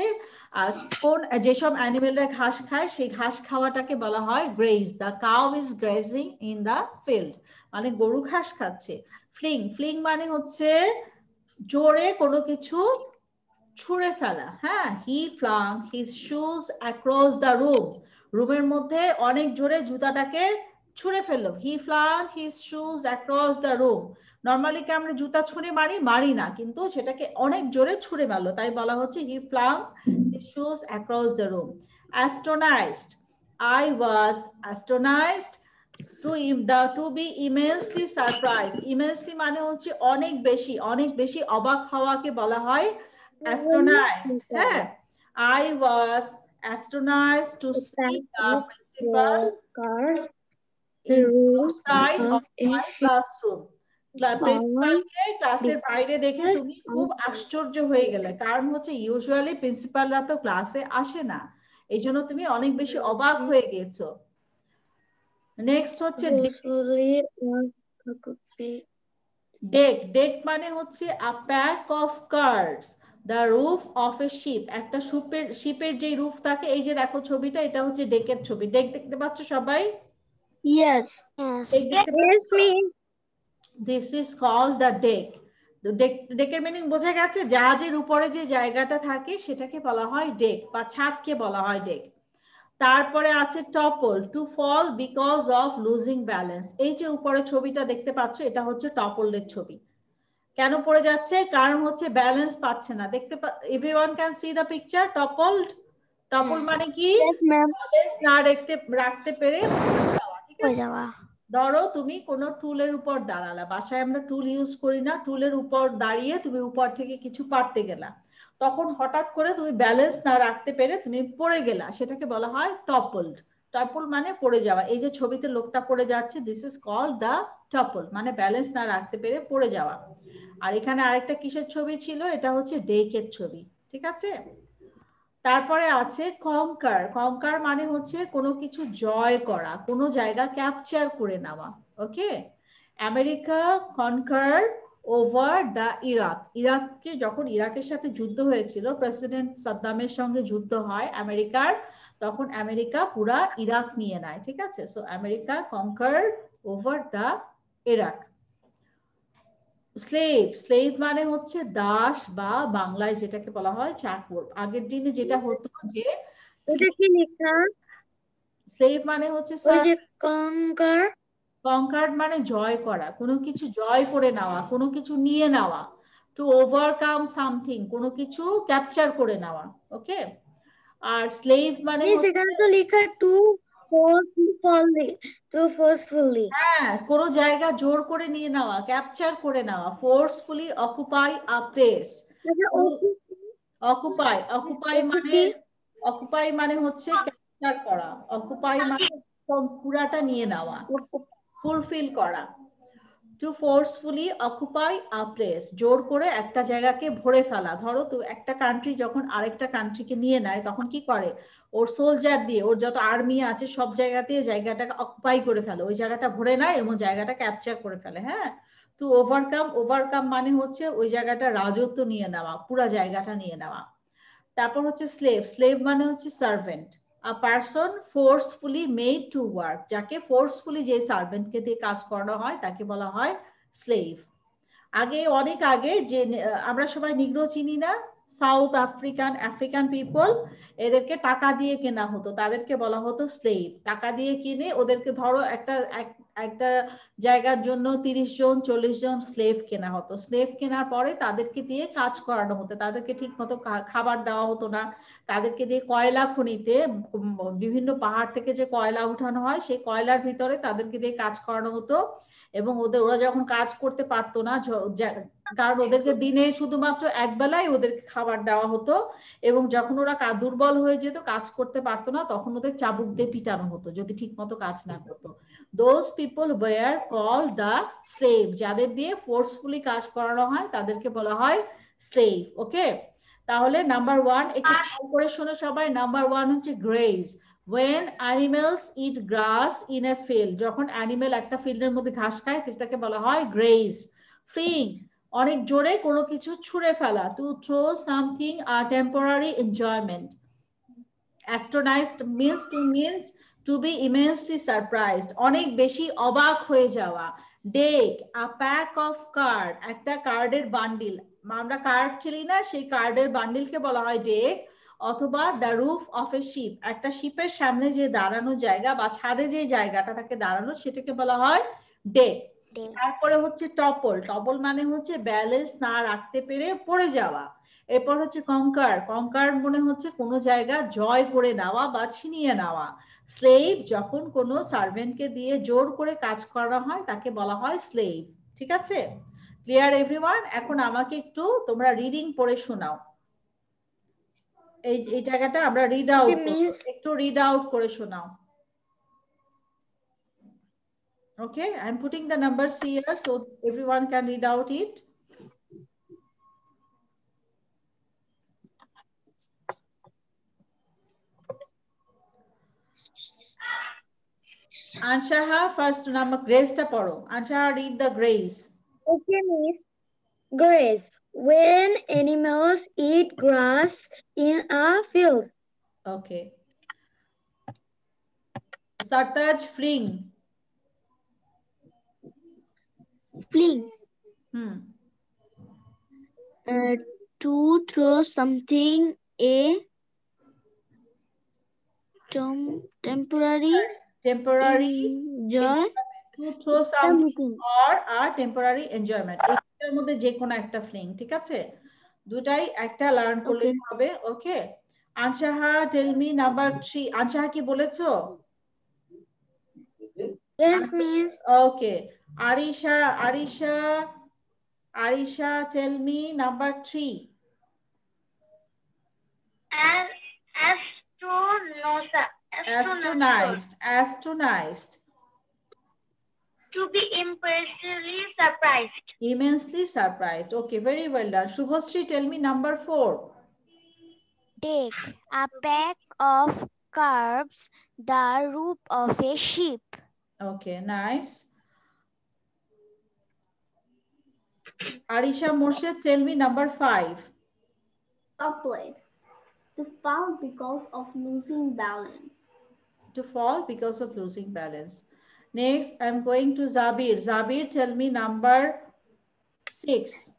কোন যেসব অ্যানিমেলরা ঘাস খায় সেই ঘাস খাওয়াটাকে বলা হয় grace. The cow is grazing in the field, মানে গরু ঘাস খাচ্ছে। ফ্লিং মানে হচ্ছে জোরে কোনো কিছু ছুঁড়ে ফেলা। হ্যাঁ, he flung his shoes across the room, রুমের মধ্যে অনেক জোরে জুতাটাকে ছুঁড়ে ফেললো। He flung his shoes across the room. Normally কি আমরা জুতা ছুঁড়ে মারি না, কিন্তু সেটাকে অনেক জোরে ছুঁড়ে মারলো, তাই বলা হচ্ছে he flung his shoes across the room. Astonished, I was astonished to be immensely surprised. Immensely মানে হচ্ছে অনেক বেশি অবাক হওয়াকে বলা হয় astonished. হ্যাঁ, I was astonished to see the principal inside of my classroom. প্রিন্সিপালকে ক্লাসের বাইরে দেখে তুমি খুব আশ্চর্য হয়ে গেলে, কারণ হচ্ছে ইউজুয়ালি প্রিন্সিপালরা তো ক্লাসে আসে না, এই জন্য তুমি অনেক বেশি অবাক হয়ে গেছো। নেক্সট হচ্ছে ডেক। ডেক মানে হচ্ছে a pack of cards, the roof of a ship. একটা শিপের যে রুফ থাকে, এই যে দেখো ছবিটা, এটা হচ্ছে ডেকের ছবি। ডেক দেখতে পাচ্ছ সবাই? Yes. This is called the deck. ডেকের মিনিং বোঝা গেছে? জাহাজের উপরে যে জায়গাটা থাকে সেটাকে বলা হয় ডেক, বা ছাদকে বলা হয় ডেক। তারপরে আছে topple, to fall because of losing balance. এই যে উপরে ছবিটা দেখতে পাচ্ছ, এটা হচ্ছে টপলের ছবি। কেন পড়ে যাচ্ছে? কারণ হচ্ছে ব্যালেন্স পাচ্ছে না। দেখতে everyone can see the picture. Toppled, topple মানে কি? ব্যালেন্স না রাখতে পেরে ঠিক আছে? ধরো তুমি কোনো টুলের উপর দাঁড়ালা, বাসায় আমরা টুল ইউজ করি না, টুলের উপর দাঁড়িয়ে তুমি উপর থেকে কিছু পারতে গেলা, তখন হঠাৎ করে তুমি ব্যালেন্স না রাখতে পেরে তুমি পড়ে গেলা, সেটাকে বলা হয় টপলড। টপল মানে পড়ে যাওয়া। এই যে ছবিতে লোকটা পড়ে যাচ্ছে, this is called the topple, মানে ব্যালেন্স না রাখতে পেরে পড়ে যাওয়া। আর এখানে আরেকটা কিসের ছবি ছিল? এটা হচ্ছে ডেকের ছবি, ঠিক আছে? তারপরে আছে কনকার। কনকার মানে হচ্ছে কোনো কিছু জয় করা, কোনো জায়গা ক্যাপচার করে নেওয়া। Okay, America conquer over the Iraq. ইরাককে যখন ইরাকের সাথে যুদ্ধ হয়েছিল, প্রেসিডেন্ট সাদ্দামের সঙ্গে যুদ্ধ হয় আমেরিকার, তখন আমেরিকা পুরা ইরাক নিয়ে নেয়, ঠিক আছে? So America conquer over the Iraq. Slave, slave মানে হচ্ছে দাস, বা বাংলায় যেটাকে বলা হয় চাকর। আগের দিনে যেটা হতো যে স্লেভ মানে হচ্ছে কনকার্ড মানে জয় করা, কোনো কিছু জয় করে নেওয়া, কোনো কিছু নিয়ে নেওয়া। টু ওভারকাম সামথিং, কোনো কিছু ক্যাপচার করে নেওয়া। ওকে, আর স্লেভ মানে লেখা টু ফোর্সফুলি। হ্যাঁ, কোনো জায়গা জোর করে নিয়ে নেওয়া, ক্যাপচার করে নেওয়া। Forcefully occupy a place. Occupy, occupy মানে হচ্ছে ক্যাপচার করা। অকুপাই মানে পুরাটা নিয়ে নেওয়া, ফুলফিল করা। To forcefully occupy a place, জোর করে একটা জায়গাকে ভরে ফেলা। ধরো তো একটা কান্ট্রি যখন আরেকটা কান্ট্রিকে নিয়ে নেয়, তখন কি করে? ওর সোলজার দিয়ে, ওর যত আর্মি আছে সব জায়গাতে জায়গাটাকে অকুপাই করে ফেলে, ওই জায়গাটা ভরে নেয় এবং জায়গাটা ক্যাপচার করে ফেলে। হ্যাঁ, টু ওভারকাম, ওভারকাম মানে হচ্ছে ওই জায়গাটা রাজত্ব নিয়ে নেওয়া, পুরা জায়গাটা নিয়ে নেওয়া। তারপর হচ্ছে স্লেভ। স্লেভ মানে হচ্ছে servant, a person forcefully made to work. যাকে ফোর্সফুলি যে সার্ভেন্টকে দিয়ে কাজ করানো হয় তাকে বলা হয় স্লেভ। আগে, অনেক আগে, যে আমরা সবাই নিগ্রো চিনি না, সাউথ আফ্রিকান পিপল, এদেরকে টাকা দিয়ে কেনা হতো, তাদেরকে বলা হতো স্লেভ। টাকা দিয়ে কিনে ওদেরকে, ধরো একটা জায়গার জন্য 30 জন 40 জন স্লেভ কেনা হতো। স্লেভ কেনার পরে তাদেরকে দিয়ে কাজ করানো হতো, তাদেরকে ঠিক মতো খাবার দেওয়া হতো না, তাদেরকে দিয়ে কয়লা খনিতে, বিভিন্ন পাহাড় থেকে যে কয়লা উঠানো হয় সেই কয়লার ভিতরে তাদেরকে দিয়ে কাজ করানো হতো। এবং ওরা যখন কাজ করতে পারতো না, কারণ ওদেরকে দিনে শুধুমাত্র একবেলায় ওদেরকে খাবার দেওয়া হতো, এবং যখন ওরা দুর্বল হয়ে যেত, কাজ করতে পারতো না, তখন ওদের চাবুক দিয়ে পিটানো হতো যদি ঠিক মতো কাজ না করতো। Those people were call the slave. যাদের দিয়ে ফোর্সফুলি কাজ করানো হয় তাদেরকে বলা হয় স্লেভ। ওকে, তাহলে নাম্বার 1 একটু খেয়াল করে শোনো সবাই। নাম্বার 1 হচ্ছে grace. when animals eat grass in a field, যখন অ্যানিমেল একটা ফিল্ডের মধ্যে ঘাস খায় সেটাকে বলা হয় গ্রেজ। fleeing, অনেক জোরে কোনো কিছু ছুঁড়ে ফেলা, to throw something a temporary enjoyment. astonished means to be immensely surprised, অনেক বেশি অবাক হয়ে যাওয়া। deck, a pack of card, একটা কার্ডের বান্ডিল। আমরা কার্ড খেলি না, সেই কার্ডের বান্ডিলকে বলা হয় deck। অথবা the roof of a ship, একটা শিপের সামনে যে দাঁড়ানো জায়গা বা ছাদে যে জায়গাটা থাকে দাঁড়ানো, সেটাকে বলা হয় ডেক। তারপরে হচ্ছে টপল। টপল মানে হচ্ছে ব্যালেন্স না রাখতে পেরে পড়ে যাওয়া। এরপর হচ্ছে কঙ্কার। কঙ্কার মনে হচ্ছে কোনো জায়গা জয় করে নেওয়া বা ছিনিয়ে নেওয়া। স্লেভ, যখন কোনো সার্ভেন্টকে দিয়ে জোর করে কাজ করা হয় তাকে বলা হয় স্লেভ। ঠিক আছে, ক্লিয়ার এভরিওয়ান? এখন আমাকে একটু তোমরা রিডিং পড়ে শোনাও। এই জায়গাটা আমরা রিড আউট, একটু রিড আউট করে শোনাও। Okay, I'm putting the numbers here so everyone can read out it. Anshaha, first number, grace ta paro. Anshaha, read the grace. Okay, Miss. Grace. When animals eat grass in a field. Okay. Sartaj, fling. Fling. To throw something a temporary enjoyment. To throw something or a temporary enjoyment. এটার মধ্যে যে কোনো একটা fling, ঠিক আছে? দুটাই একটা learn করলে হবে, ওকে? আনশাহা, টেল মি নাম্বার 3. আনশাহা কি বলেছো? Yes, Miss. Okay. Arisha, tell me number 3. Astonized. To be Immensely surprised. Okay, very well done. Shubhasri, tell me number 4. Take a pack of carbs the roof of a ship. Okay, nice. Arisha Murshid, tell me number 5. Toppled. To fall because of losing balance. To fall because of losing balance. Next, I'm going to Zabir. Zabir, tell me number 6.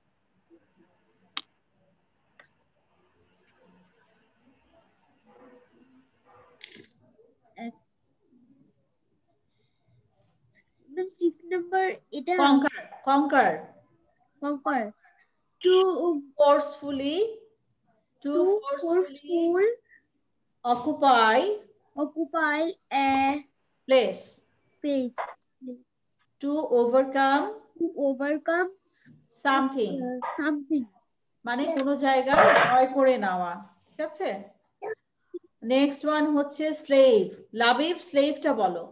Six number, এটা Conquer. To forcefully occupy a place. To overcome something. মানে কোনো জায়গা জয় করে নেওয়া, ঠিক আছে? Next one হচ্ছে slave. Labib, স্লেভটা বলো।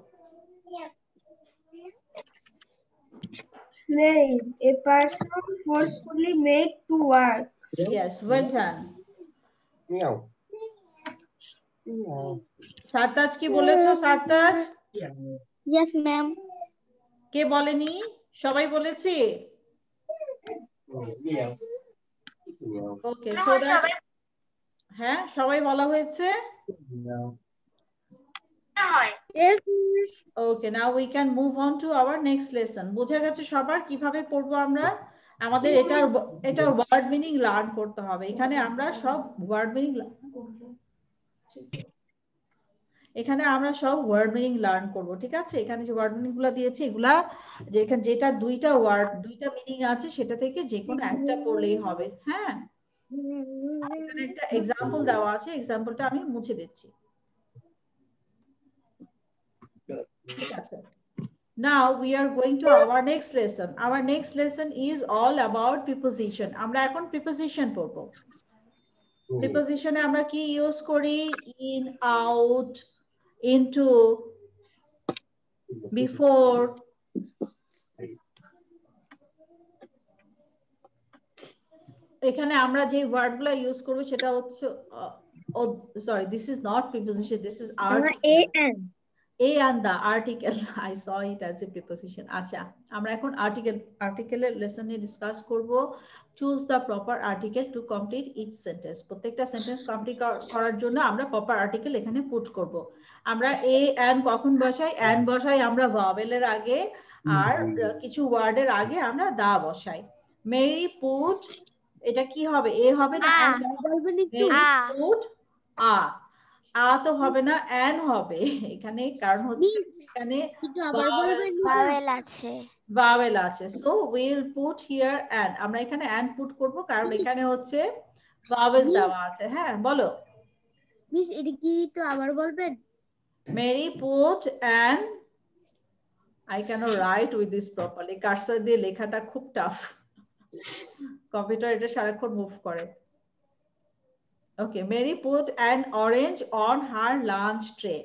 Slave, a person forcefully made to work. Yes, well done. Sartaj কি বলেছো? সারতাজ? Yes, ma'am. কে বলেনি? সবাই বলেছি? ওকে, সো দ্যাট, হ্যাঁ সবাই বলা হয়েছে? Yes, Miss. Okay, now we can move on to our next lesson. বোঝা গেছে সবার কিভাবে পড়বো আমরা? আমাদের এটা ওয়ার্ড মিনিং লার্ন করতে হবে। এখানে আমরা সব ওয়ার্ড মিনিং লার্ন করব, ঠিক আছে? এখানে যে ওয়ার্ড মিনিং গুলো দিয়েছি এগুলা যে এখানে যেটা দুইটা মিনিং আছে সেটা থেকে যে কোনো একটা পড়লেই হবে, হ্যাঁ? এখানে একটা এক্সাম্পল দেওয়া আছে, এক্সাম্পলটা আমি মুছে দিচ্ছি, ঠিক আছে? Now we are going to our next lesson. Our next lesson is all about preposition. আমরা এখন preposition পড়বো। Preposition এ আমরা কি ইউজ করি? In, out, into, before. এখানে আমরা যে ওয়ার্ডগুলো ইউজ করব সেটা হচ্ছে sorry, this is not preposition, this is article. A and the article. I saw it as a preposition. আচ্ছা, আমরা এখন আর্টিকেলের লেসনে ডিসকাস করব। Choose the proper article to complete each sentence. প্রত্যেকটা সেন্টেন্স কমপ্লিট করার জন্য আমরা প্রপার আর্টিকেল এখানে পুট করব। আমরা এ অ্যান্ড কখন বসাই? অ্যান্ড বসাই আমরা ভাওয়েলের আগে, আর কিছু ওয়ার্ডের আগে আমরা দা বসাই। মেরি পুট, এটা কি হবে? এ হবে না? পুট আ। আ তো হবে না, অ্যান হবে এখানে, কারণ হচ্ছে এখানে ভাওয়েল আছে। So will put here an. আমরা এখানে অ্যান পুট করব কারণ এখানে হচ্ছে ভাওয়েল দেওয়া আছে। হ্যাঁ বলো মিস, এটা কি একটু আবার বলবেন? Mary put an, I cannot write with this properly. Cursor দিয়ে লেখাটা খুব টাফ, কম্পিউটার এটা সারাক্ষণ মুভ করে। Okay, Mary put an orange on her lunch tray.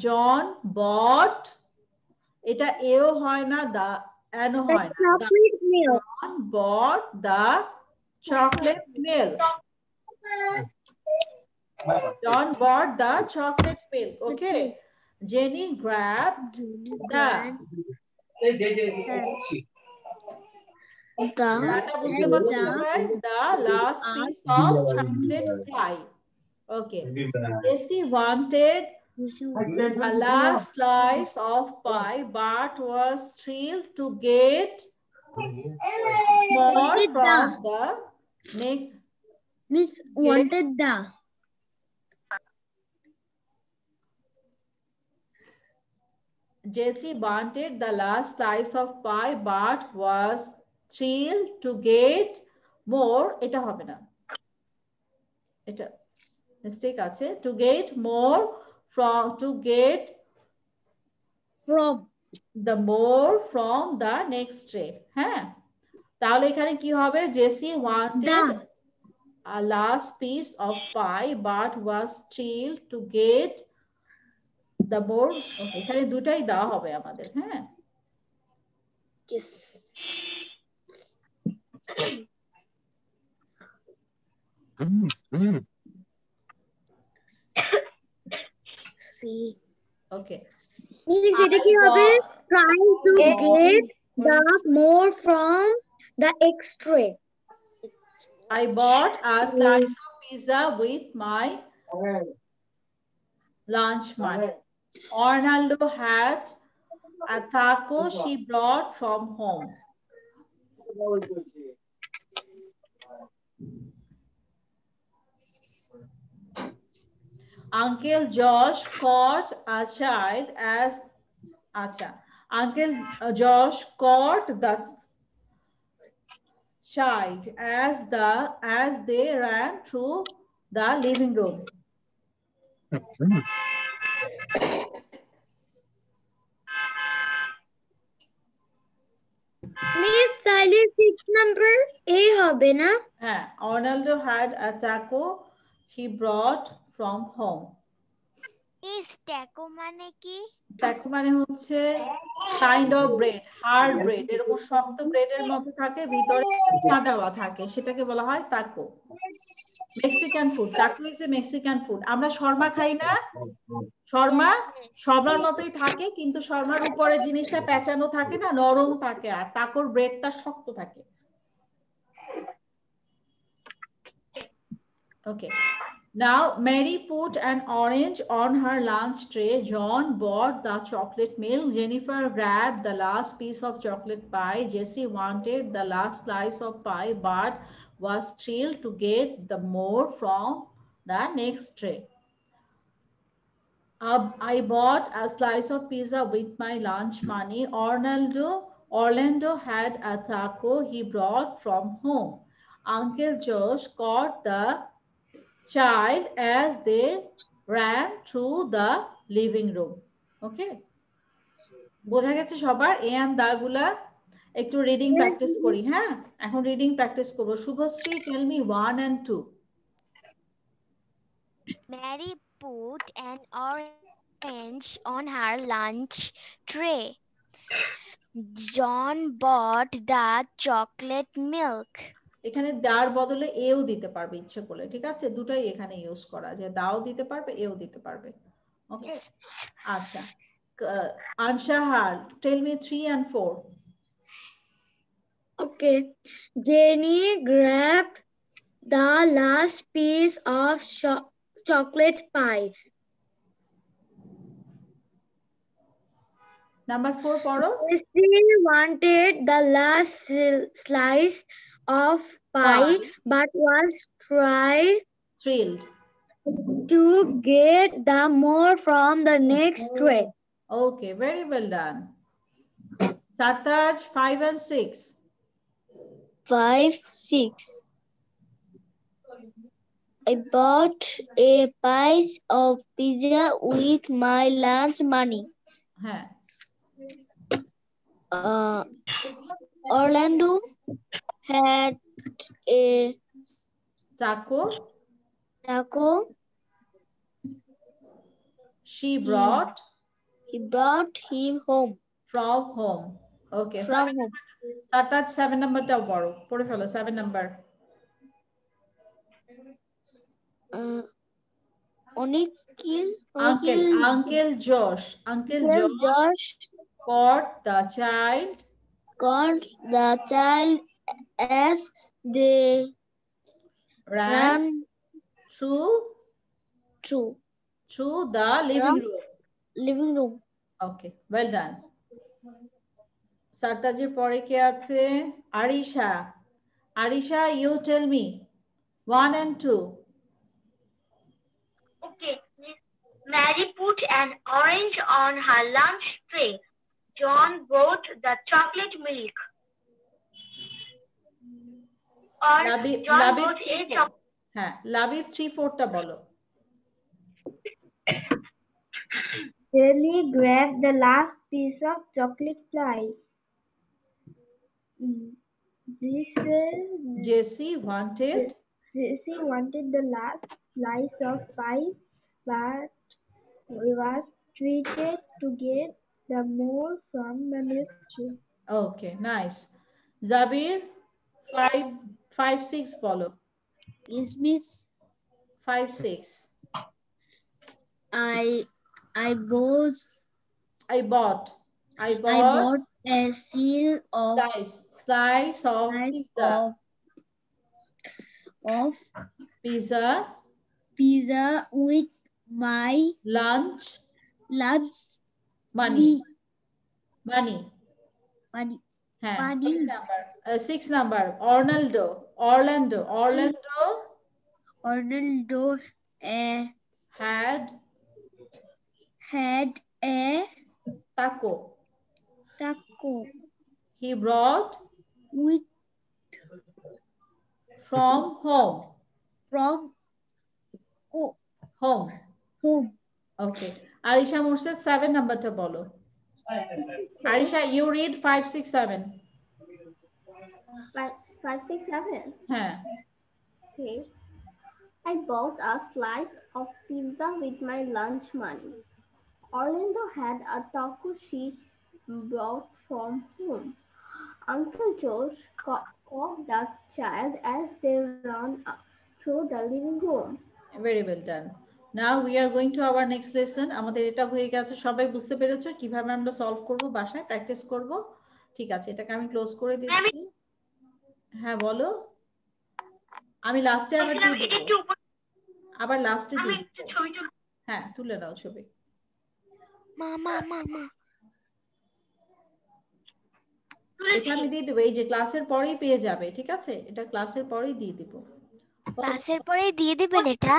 John bought এটা এও হয় না, দা এনও The হয় না। chocolate milk. John bought the chocolate milk. John bought the chocolate milk. Okay. Jenny grabbed the. বুঝতে পারছো সবাই? The last piece of chocolate pie. Okay. Jessie wanted the last slice of pie, but was thrilled to get more from the next. Miss wanted the. Jessie wanted the last slice of pie, but was thrilled to get more. এটা হবে না, এটা mistake আছে, to get more from, to get From. the more from the next tray. হ্যাঁ, তাহলে এখানে কি হবে? Jessie wanted a last piece of pie, but was thrilled to get the more. Okay, এখানে দুটাই দেওয়া হবে আমাদের। হ্যাঁ, Yes. See. okay. Miss, এটা কি হবে? Trying to get the more from the extra. I bought a slice of pizza with my lunch money. Arnaldo had a taco she brought from home. Uncle Josh caught a child as Uncle Josh caught the child as they ran through the living room. Miss, তাহলে 6 number A হবে না? হ্যাঁ, Arnaldo had a taco he brought from home. Is taco মানে কি? Taco মানে হচ্ছে kind of bread, hard bread, এরকম শক্ত ব্রেডের মধ্যে থাকে, ভিতরে পিঠা দেওয়া থাকে, সেটাকে বলা হয় taco. Mexican food. Taco is a Mexican food. আমরা শর্মা খাই না? শর্মা শর্মার মতোই থাকে, কিন্তু শর্মার উপরে জিনিসটা পেঁচানো থাকে না, নরম থাকে, আর টাকোর ব্রেডটা শক্ত থাকে। Okay. Now Mary put an orange on her lunch tray. John bought the chocolate milk. Jennifer grabbed the last piece of chocolate pie. Jessie wanted the last slice of pie, but was thrilled to get the more from the next tray. I bought a slice of pizza with my lunch money. Orlando had a taco he brought from home. Uncle Josh caught the child as they ran through the living room. Okay, বোঝা গেছে সবার? এ and the গুলা একটু reading practice করি। হ্যাঁ, এখন reading practice করব। Shubhashree, tell me 1 and 2. Mary put an orange on her lunch tray. John bought the chocolate milk. এখানে দার বদলে এও দিতে পারবে ইচ্ছে করলে, ঠিক আছে? দুটাই এখানে ইউজ করা যায়, দাও দিতে পারবে, এও দিতে পারবে। ওকে, আচ্ছা। আনশাহার, tell me 3 and 4. Okay. Jenny grabbed the last piece of chocolate pie. Number 4 পড়ো। She wanted the last slice of pie, but was thrilled to get the more from the next tray. Okay, very well done. Sartaj, 5 and 6. 5, 6. I bought a piece of pizza with my lunch money. হ্যাঁ, Orlando had a taco she brought him home From home. Okay. From home. Sartaj 7 নাম্বারটাও পড়ো, পড়ে ফেলো 7 number. Uncle Josh caught the child as they ran through the living room. Okay, well done. Sartajের পরে কে আছে? Arisha, you tell me 1 and 2. Okay. Mary put an orange on her lunch tray. John brought the chocolate milk. Or John brought a chocolate. হ্যাঁ, লাবিব 3/4টা বলো। Jamie grabbed the last piece of chocolate pie. Jessie wanted the last slice of pie, but was treated to get the more from the next tree. Okay, nice. Zabir 5-6 bolo. Yes, miss. 5-6. I bought a seal of slice of pizza with my lunch money. Money. 6 number. Orlando had a taco. He brought from home. Okay. Arisha Murshid 7 number ta bolo. Arisha, you read 5, 6, 7. 5, 6, 7. Huh. Okay. I bought a slice of pizza with my lunch money. Orlando had a taco she brought from home. Uncle Josh caught the child as they ran through the living room. Very well done. Now we are going to our next lesson. আমাদের এটা হয়ে গেছে, সবাই বুঝতে পেরেছো কিভাবে আমরা solve করব, বাসায় প্র্যাকটিস করব। ঠিক আছে, এটাকে আমি ক্লোজ করে দিচ্ছি। হ্যাঁ বলো। আমি লাস্টে আবার দিয়ে দেব, আবার লাস্টে দিয়ে দেব। হ্যাঁ, তুলে নাও ছবি। এটা আমি দিয়ে দেবো, এই যে ক্লাসের পরেই পেয়ে যাবে, ঠিক আছে? এটা ক্লাসের পরেই দিয়ে দেব। ক্লাসের পরেই দিয়ে দিবেন এটা?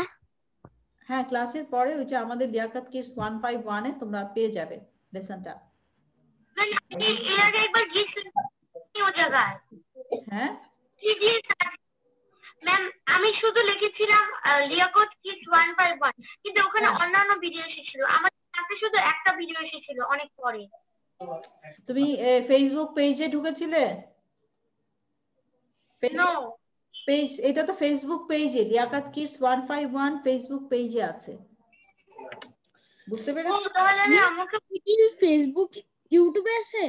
হ্যাঁ, ক্লাসের পরে ওই যে আমাদের লিয়াকাত কিডস 151 এ তোমরা পেয়ে যাবে লেসনটা। হ্যাঁ ম্যাম, আমি শুধু লিখেছিলাম লিয়াকত কিডস 151, কিন্তু ওখানে অন্যান্য ভিডিও এসেছিল। আমার কাছে শুধু একটা ভিডিও এসেছিল অনেক পরে। তুমি ফেসবুক পেজে ঢুকেছিলে? পেজ, এটা তো ফেসবুক পেজে, লিয়াকাত কিডস 151 ফেসবুক পেজে আছে, বুঝতে পেরেছো? ফেসবুক ইউটিউবে আছে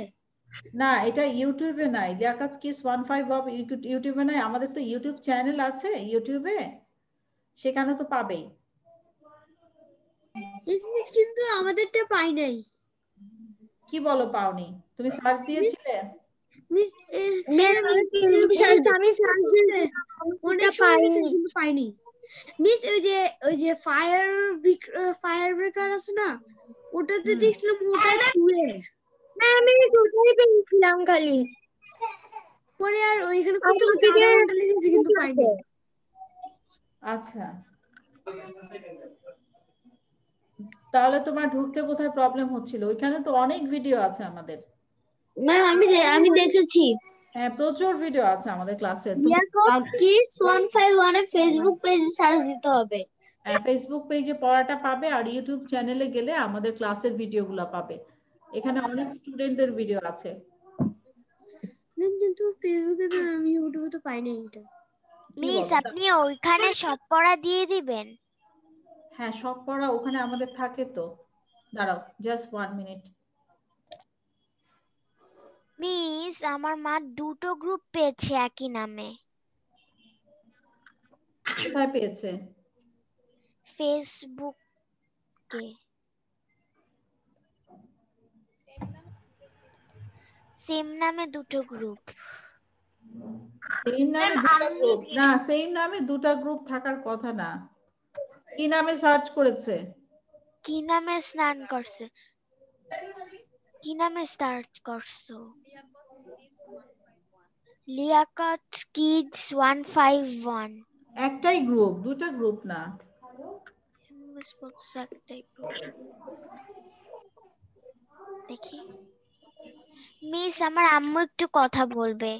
না, এটা ইউটিউবে নাই। লিয়াকাত কিডস 151 ইউটিউবে নাই, আমাদের তো ইউটিউব চ্যানেল আছে ইউটিউবে, সেখানে তো পাবেই। কিন্তু আমাদেরটা পাই নাই। কি বলো পাওনি? তুমি সার্চ দিয়েছিলে? মিস পাইনি মিস। ওই যে ফায়ার ব্রেকার আছে না, ওটাতে দেখছিলাম, ওটা আমি ওটাই পেয়েছিলাম খালি, পরে আর ওইখানে কিন্তু পাইনি। আচ্ছা, তাহলে তোমার ঢুকতে কোথায় প্রবলেম হচ্ছিল? ওইখানে তো অনেক ভিডিও আছে আমাদের। ম্যাম আমি দেখেছি, হ্যাঁ প্রচুর ভিডিও আছে আমাদের ক্লাসের। লিয়াকত কিডস 151 এর ফেসবুক পেজে সার্চ দিতে হবে। হ্যাঁ, ফেসবুক পেজে পড়াটা পাবে, আর ইউটিউব চ্যানেলে গেলে আমাদের ক্লাসের ভিডিওগুলো পাবে। এখানে অনেক স্টুডেন্টদের ভিডিও আছে। কিন্তু ফেসবুকে তো, আমি ইউটিউবে তো পাই না এটা। মিস, আপনি ওইখানে সব পড়া দিয়ে দিবেন? হ্যাঁ, সব পড়া ওখানে আমাদের থাকে তো। দাঁড়াও, জাস্ট 1 মিনিট। মিস আমার মা দুটো গ্রুপ পেয়েছে একই নামে। কোথায় পেয়েছে? ফেসবুকে। সেম নামে দুটো গ্রুপ। সেম নামে দুটো গ্রুপ না, সেম নামে দুটো গ্রুপ থাকার কথা না। কি নামে সার্চ করেছে? কি নামে স্নান করছে? কি নামে সার্চ করছো? লিয়াকত কিডস 151। একটাই গ্রুপ, দুটো গ্রুপ না। একটাই গ্রুপ। দেখি মিস আমার আম্মু একটু কথা বলবে।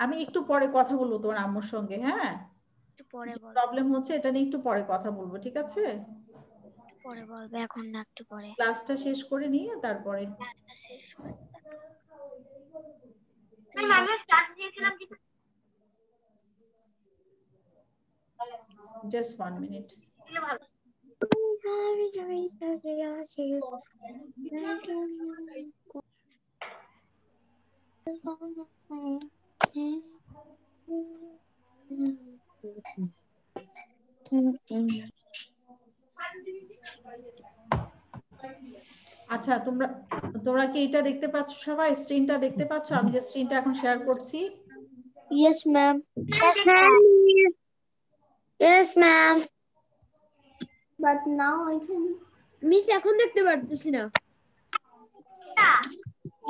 আমি একটু পরে কথা বলবো তোমার আম্মুর সঙ্গে, হ্যাঁ? একটু পরে বলবে। প্রবলেম হচ্ছে এটা নিয়ে একটু পরে কথা বলবো, ঠিক আছে? পরে বলবে, এখন না, একটু পরে। ক্লাসটা শেষ করে নিয়ে তারপরে। ক্লাসটা শেষ করে আমি স্টার্ট দিয়েছিলাম কিন্তু জাস্ট 1 মিনিট। ভালো। আচ্ছা, তোমরা কি এটা দেখতে পাচ্ছ? সবাই স্ক্রিনটা দেখতে পাচ্ছ? আমি যে স্ক্রিনটা এখন শেয়ার করছি। Yes, ma'am. Yes, ma'am. Yes, ma'am. But now I can. Miss এখন দেখতে পারতেছি না।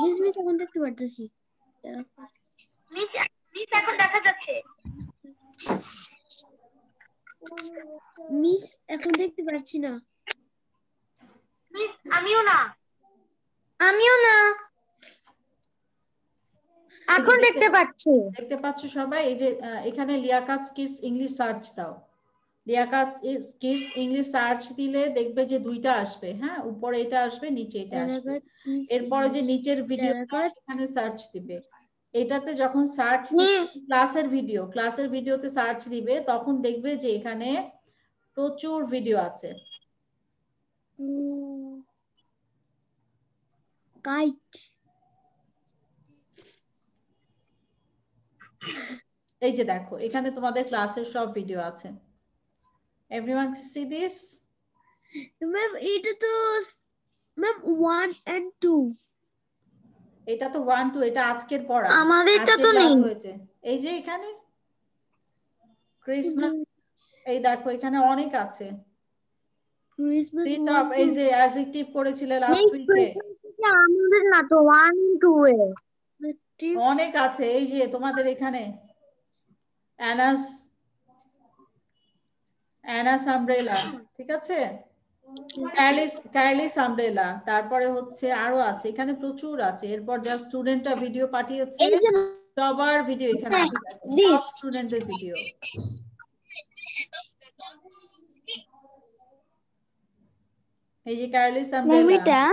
মিস এখন দেখতে পারতেছি। মিস এখন দেখা যাচ্ছে। মিস এখন দেখতে পাচ্ছি না। মিস আমিও না। আমিও না। এখন দেখতে পাচ্ছি। দেখতে পাচ্ছ সবাই? এই যে এখানে লিয়াকাত কিডস ইংলিশ সার্চ দাও। লিয়াকাত কিডস ইংলিশ সার্চ দিলে দেখবে যে দুইটা আসবে, হ্যাঁ? উপরে এটা আসবে, নিচে এটা আসবে। এরপরে যে নিচের ভিডিও এখানে সার্চ দিবে। এটাতে যখন সার্চ ক্লাসের ভিডিওতে সার্চ দিবে তখন দেখবে যে এখানে প্রচুর ভিডিও আছে। কাইট। এই যে দেখো এখানে তোমাদের ক্লাসের সব ভিডিও আছে। Everyone C this? ম্যাম এটা তো ম্যাম 1 and 2। এটা তো 1 2, এটা আজকের পড়া। আমাদেরটা তো ক্লাস নেই। হয়েছে। এই যে এখানে ক্রিসমাস, এই দেখো এখানে অনেক আছে। ক্রিসমাস এই যে অ্যাডজেক্টিভ করেছিলে লাস্ট উইকে, আমাদের না তো 1 and 2 এ অনেক আছে। এই যে তোমাদের এখানে অ্যানাস আমব্রেলা, ঠিক আছে? কার্লিস আমব্রেলা, তারপরে হচ্ছে আরো আছে, এখানে প্রচুর আছে। এরপর যা স্টুডেন্টরা ভিডিও পাঠিয়েছে সবার ভিডিও এখানে আছে, সব স্টুডেন্টের ভিডিও। এই যে কার্লিস আমব্রেলা,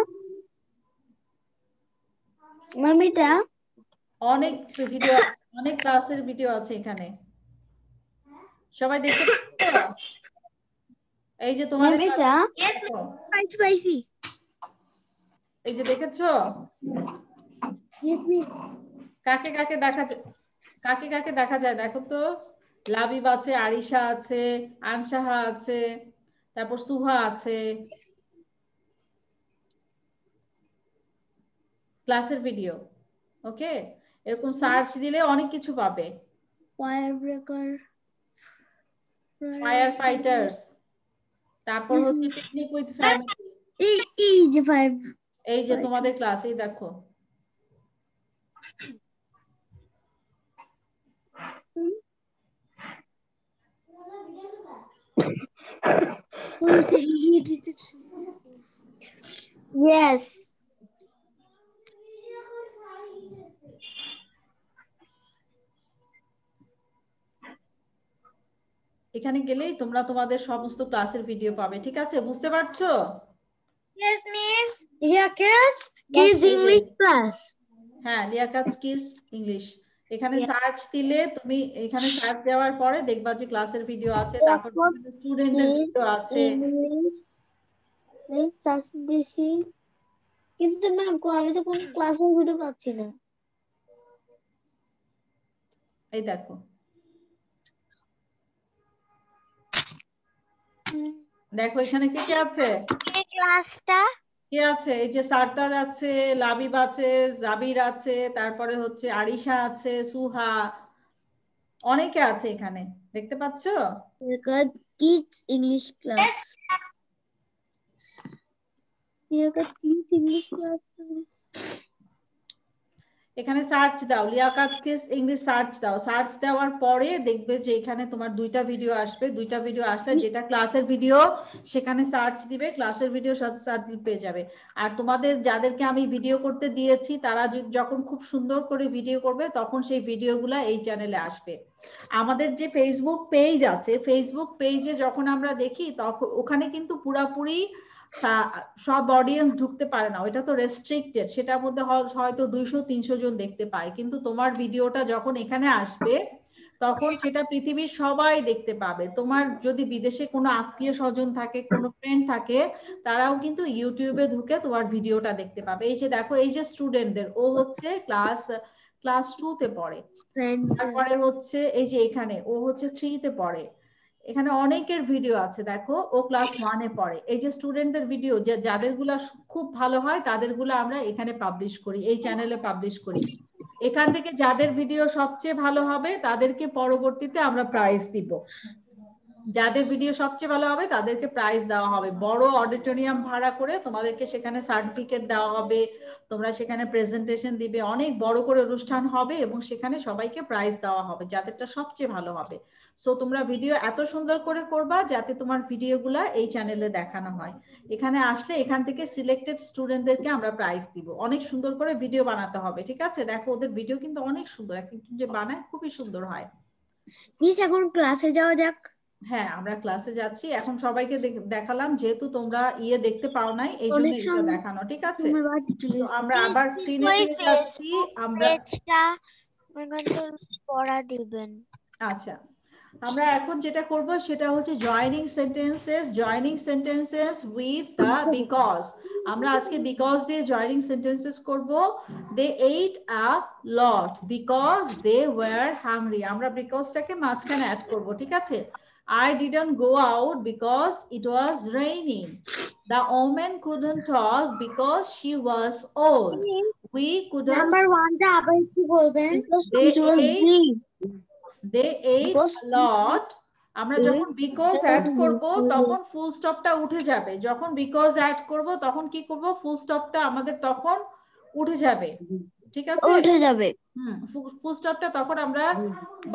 মামিটা অনেক ভিডিও আছে, অনেক ক্লাসের ভিডিও আছে এখানে। সবাই দেখতে পাচ্ছ? এই যে তোমাদের পাইছি। এই যে দেখেছো? কাকে কাকে দেখা যায় দেখো তো। লাবিব আছে, আরিশা আছে, আনসাহা আছে, তারপর সুহা আছে। ক্লাসের ভিডিও, ওকে? এরকম সার্চ দিলে অনেক কিছু পাবে। ফায়ার ফাইটার্স, তারপর হচ্ছে পিকনিক উইথ ফ্যামিলি। এই যে তোমাদের ক্লাস, এই দেখো। Yes. এখানে গেলেই তোমরা তোমাদের সমস্ত ক্লাসের ভিডিও পাবে, ঠিক আছে? বুঝতে পারছো? Yes, miss. Liaquat Kids English class. হ্যাঁ, লিয়াকাত কিডস ইংলিশ। এখানে সার্চ দিলে তুমি এখানে সার্চ দেওয়ার পরে দেখবা যে ক্লাসের ভিডিও আছে, তারপর স্টুডেন্টদের ভিডিও আছে। সার্চ দিছি কিন্তু ম্যাম আমি তো কোনো ক্লাসের ভিডিও পাচ্ছি না। এই দেখো, দেখো এখানে কে কে আছে? ক্লাসটা কে আছে? এই যে সারতাজ আছে, লাবিব আছে, জাবির আছে, তারপরে হচ্ছে আরিশা আছে, সুহা, অনেকে আছে এখানে, দেখতে পাচ্ছ? Kids English class, kids English class. এখানে সার্চ দাও, লিয়াকাত কিডস ইংলিশ সার্চ দাও। সার্চ দেওয়ার পরে দেখবে যে এখানে তোমার দুইটা ভিডিও আসবে। দুইটা ভিডিও আসলে যেটা ক্লাসের ভিডিও সেখানে সার্চ দিবে, ক্লাসের ভিডিও সাথে সাথে পেয়ে যাবে। আর তোমাদের যাদেরকে আমি ভিডিও করতে দিয়েছি তারা যখন খুব সুন্দর করে ভিডিও করবে তখন সেই ভিডিওগুলো এই চ্যানেলে আসবে। আমাদের যে ফেসবুক পেজ আছে, ফেসবুক পেজে যখন আমরা দেখি তখন ওখানে কিন্তু পুরাপুরি সব অডিয়েন্স ঢুকতে পারে না, ওইটা তো রেস্ট্রিক্টেড, সেটার মধ্যে হয়তো 200-300 জন দেখতে পায়। কিন্তু তোমার ভিডিওটা যখন এখানে আসবে তখন সেটা পৃথিবীর সবাই দেখতে পাবে। তোমার যদি বিদেশে কোনো আত্মীয় স্বজন থাকে, কোনো ফ্রেন্ড থাকে, তারাও কিন্তু ইউটিউবে ঢুকে তোমার ভিডিওটা দেখতে পাবে। এই যে দেখো, এই যে স্টুডেন্টদের, ও হচ্ছে ক্লাস 2 তে পড়ে, তারপরে হচ্ছে এই যে এখানে ও হচ্ছে 3 তে পড়ে, এখানে অনেকের ভিডিও আছে, দেখো ও ক্লাস 1 এ পড়ে। এই যে স্টুডেন্টদের ভিডিও যাদেরগুলা খুব ভালো হয় তাদেরগুলো আমরা এখানে পাবলিশ করি, এই চ্যানেলে পাবলিশ করি। এখান থেকে যাদের ভিডিও সবচেয়ে ভালো হবে তাদেরকে পরবর্তীতে আমরা প্রাইজ দিব। যাদের ভিডিও সবচেয়ে ভালো হবে তাদেরকে প্রাইজ দেওয়া হবে, বড় অডিটোরিয়াম ভাড়া করে তোমাদেরকে সেখানে সার্টিফিকেট দেওয়া হবে, তোমরা সেখানে প্রেজেন্টেশন দিবে, অনেক বড় করে অনুষ্ঠান হবে এবং সেখানে সবাইকে প্রাইজ দেওয়া হবে যাদেরটা সবচেয়ে ভালো হবে। সো তোমরা ভিডিও এত সুন্দর করে করবা যাতে তোমার ভিডিওগুলা এই চ্যানেলে দেখানো হয়। এখানে আসলে এখান থেকে সিলেক্টেড স্টুডেন্টদেরকে আমরা প্রাইজ দিব। অনেক সুন্দর করে ভিডিও বানাতে হবে, ঠিক আছে? দেখো ওদের ভিডিও কিন্তু অনেক সুন্দর, কিন্তু যে বানায় খুবই সুন্দর হয়। মিস এখন ক্লাসে যাওয়া যাক। হ্যাঁ, আমরা ক্লাসে যাচ্ছি এখন। সবাইকে দেখালাম, যেহেতু তোমরা দেখতে পাও নাই এই জন্য এটা দেখানো, ঠিক আছে? তো আমরা আবার স্ক্রিনে ফিরে যাচ্ছি। আমরা পড়া দিবেন। আচ্ছা, আমরা এখন যেটা করব সেটা হচ্ছে joining sentences with the because. আমরা আজকে বিকজ দিয়ে জয়নিং সেন্টেন্সেস করব। They ate a lot because they were hungry. আমরা বিকজটাকে মাঝখানে অ্যাড করব, ঠিক আছে? I didn't go out because it was raining. The woman couldn't talk because she was old. We couldn't. Number 1 টা আবার কি বলবেন? They ate a lot. আমরা যখন because অ্যাড করব তখন ফুল স্টপটা উঠে যাবে। যখন because অ্যাড করব তখন কি করব? ফুল স্টপটা আমাদের তখন উঠে যাবে, ঠিক আছে? উঠে যাবে। ফুল স্টপটা তখন আমরা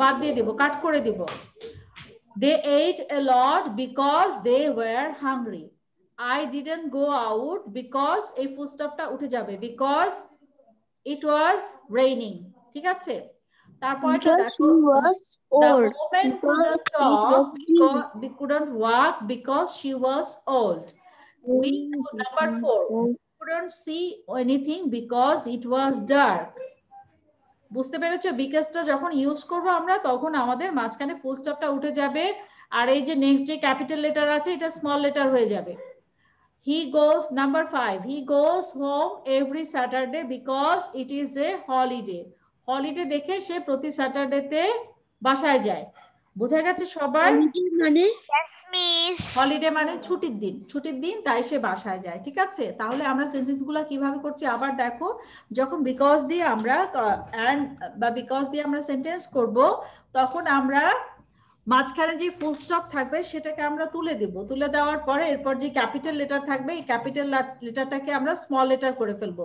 বাদ দিয়ে দেব, কাট করে দিব। They ate a lot because they were hungry. I didn't go out because এই ফুল স্টপটা উঠে যাবে, because it was raining, ঠিক আছে? তারপরে the woman couldn't talk because couldn't walk because she was old. Number 4, couldn't see anything because it was dark. বুঝতে পেরেছো? বিকজটা যখন use করব আমরা তখন আমাদের মাঝখানে ফুল স্টপটা উঠে যাবে, আর এই যে নেক্সট যে ক্যাপিটাল লেটার আছে এটা স্মল লেটার হয়ে যাবে। He goes, number 5, he goes home every Saturday because it is a holiday. Holiday দেখে সে প্রতি স্যাটারডেতে বাসায় যায়। বোঝা গেছে সবার? মানে হলিডে মানে ছুটির দিন, তাই সে বাসায় যায়, ঠিক আছে? তাহলে আমরা সেন্টেন্সগুলো কিভাবে করছি আবার দেখো। যখন বিকজ দিয়ে আমরা বিকজ দিয়ে আমরা সেন্টেন্স করব তখন আমরা মাঝখানে যে ফুল স্টপ থাকবে সেটাকে আমরা তুলে দেব। তুলে দেওয়ার পরে এরপর যে ক্যাপিটাল লেটার থাকবে এই ক্যাপিটাল লেটারটাকে আমরা স্মল লেটার করে ফেলবো।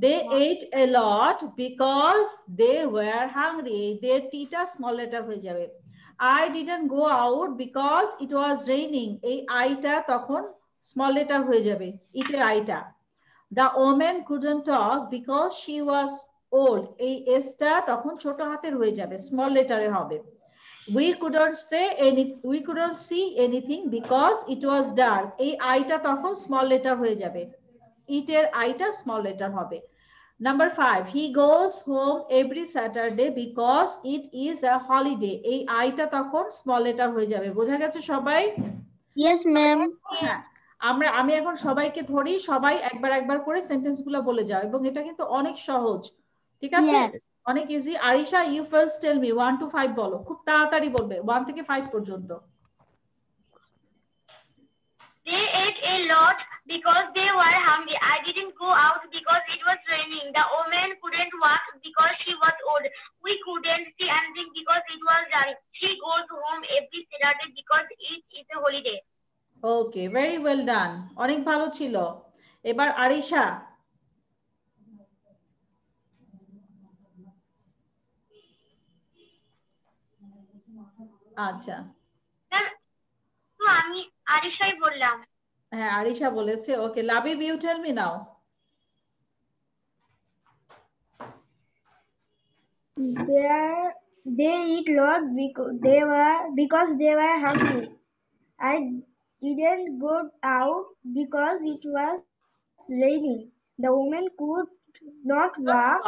They ate a lot because they were hungry, they টিটা স্মল লেটার হয়ে যাবে। I didn't go out because it was raining, এই আইটা তখন স্মল লেটার হয়ে যাবে, ইটের আইটা। The woman couldn't talk because she was old, এই এসটা তখন ছোট হাতের হয়ে যাবে, স্মল লেটারে হবে। We couldn't see anything because it was dark, এই আইটা তখন স্মল লেটার হয়ে যাবে, ইটের আইটা স্মল লেটার হবে। Number 5, he goes home every Saturday because it is a holiday, এই আইটা তখন স্মল লেটার হয়ে যাবে। বোঝা গেছে সবাই? Yes ma'am. হ্যাঁ, আমি এখন সবাইকে ধরি, সবাই একবার করে সেন্টেন্সগুলো বলে যাও, এবং এটা কিন্তু অনেক সহজ, ঠিক আছে? অনেক easy. Arisha, you first tell me 1 to 5 বলো, খুব তাড়াতাড়ি বলবে, 1 থেকে 5 পর্যন্ত। They ate a lot because they were hungry. I didn't go out because it was raining. The woman couldn't walk because she was old. We couldn't see anything because it was dark. She goes home every Saturday because it is a holiday. Okay, very well done, অনেক ভালো ছিল। এবার আরিশা। আচ্ছা, তো আমি আরিশাই বললাম। হ্যাঁ, আরিশা বলেছে। Okay, Labib, you tell me now. They eat lot because they were hungry. I didn't go out because it was raining. The woman could not walk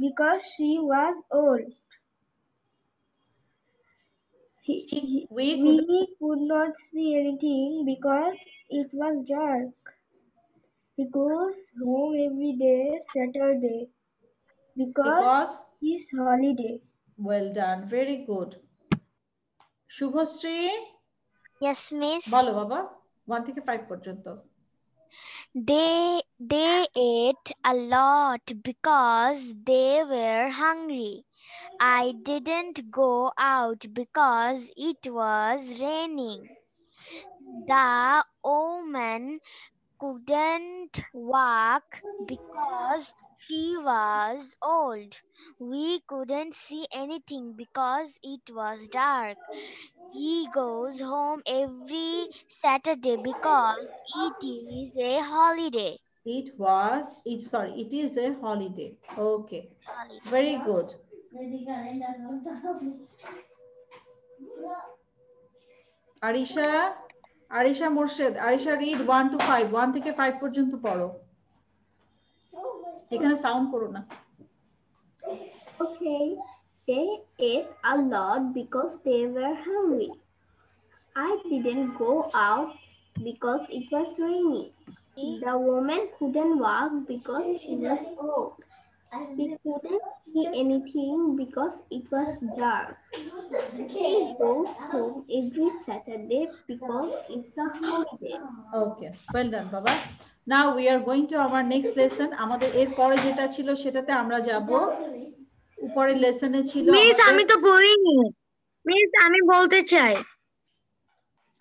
because she was old. We could not see anything because it was dark. He goes home every day Saturday because it's holiday. Well done, very good. Subhashree. Yes, miss. বলো বাবা, 1 থেকে 5 পর্যন্ত। They ate a lot because they were hungry. I didn't go out because it was raining. The woman couldn't walk because she was old. We couldn't see anything because it was dark. He goes home every Saturday because it is a holiday. It is a holiday. Okay, very good. Arisha Morshed, Arisha read 1 to 5, 1 থেকে 5 পর্যন্ত পড়ো। এখানে sound করো না। Okay, they ate a lot because they were hungry. I didn't go out because it was raining. The woman couldn't walk because she was old. We couldn't see anything because it was dark. He goes home every Saturday because it's a holiday. Okay, well done, Baba. Now we are going to our next lesson. আমাদের এর পরে যেটা ছিল সেটাতে আমরা যাব। উপরের লেসনে ছিল মিস, আমি তো বলিনি মিস, আমি বলতে চাই।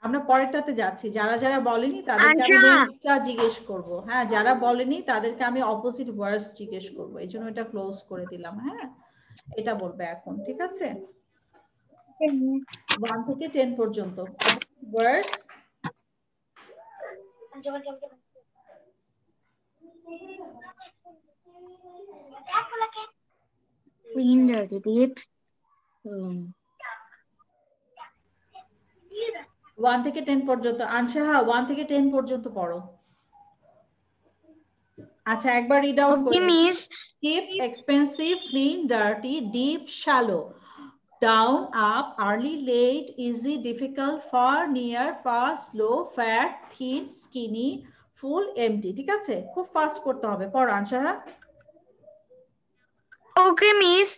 আমরা পরেরটাতে যাচ্ছি। যারা যারা বলেনি তাদেরকে আমি নেক্সটটা জিজ্ঞেস করব। হ্যাঁ, যারা বলেনি তাদেরকে আমি অপোজিট ওয়ার্ডস জিজ্ঞেস করব। এইজন্য এটা ক্লোজ করে দিলাম। হ্যাঁ, এটা বলবে এখন, ঠিক আছে? 1 থেকে 10 পর্যন্ত ওয়ার্ডস। Clean dirty lips. 1 থেকে 10 পর্যন্ত। আনশাহা 1 থেকে 10 পর্যন্ত পড়ো। আচ্ছা, একবার রিড আউট করে। Miss, cheap, expensive, clean, dirty, deep, shallow, down, up, early, late, easy, difficult, far, near, fast, slow, fat, thin, skinny, full, empty। ঠিক আছে, খুব ফাস্ট পড়তে হবে। পড়ো আনশাহা। Okay, miss.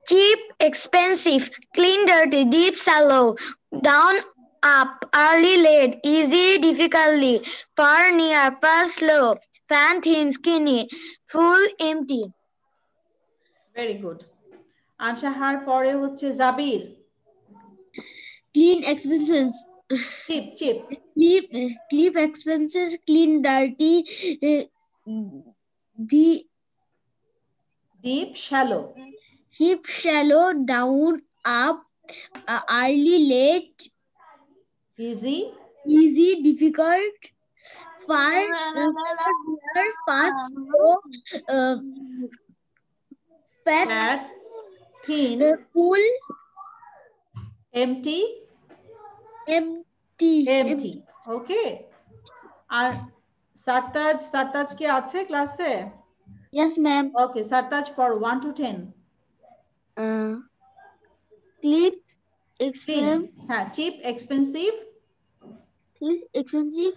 Cheap, expensive, clean, dirty, deep, shallow, down, up, early, late, easy, difficulty, far, near, fast, slow, fan, thin, skinny, full, empty. Very good. আনশাহার পরে হচ্ছে জাবির। Clean, expenses. cheap, Cheap, expenses, clean, dirty, deep, shallow. Deep, shallow, down, up, early, late, easy, difficult, far, near, fast, slow, fat, thin, full, empty. Okay. আর সারতাজ কি আছে ক্লাসে? Yes, ma'am. Okay, Sartaj পড়ো 1 to 10. Cheap, expensive. হ্যাঁ, cheap, expensive. Expensive,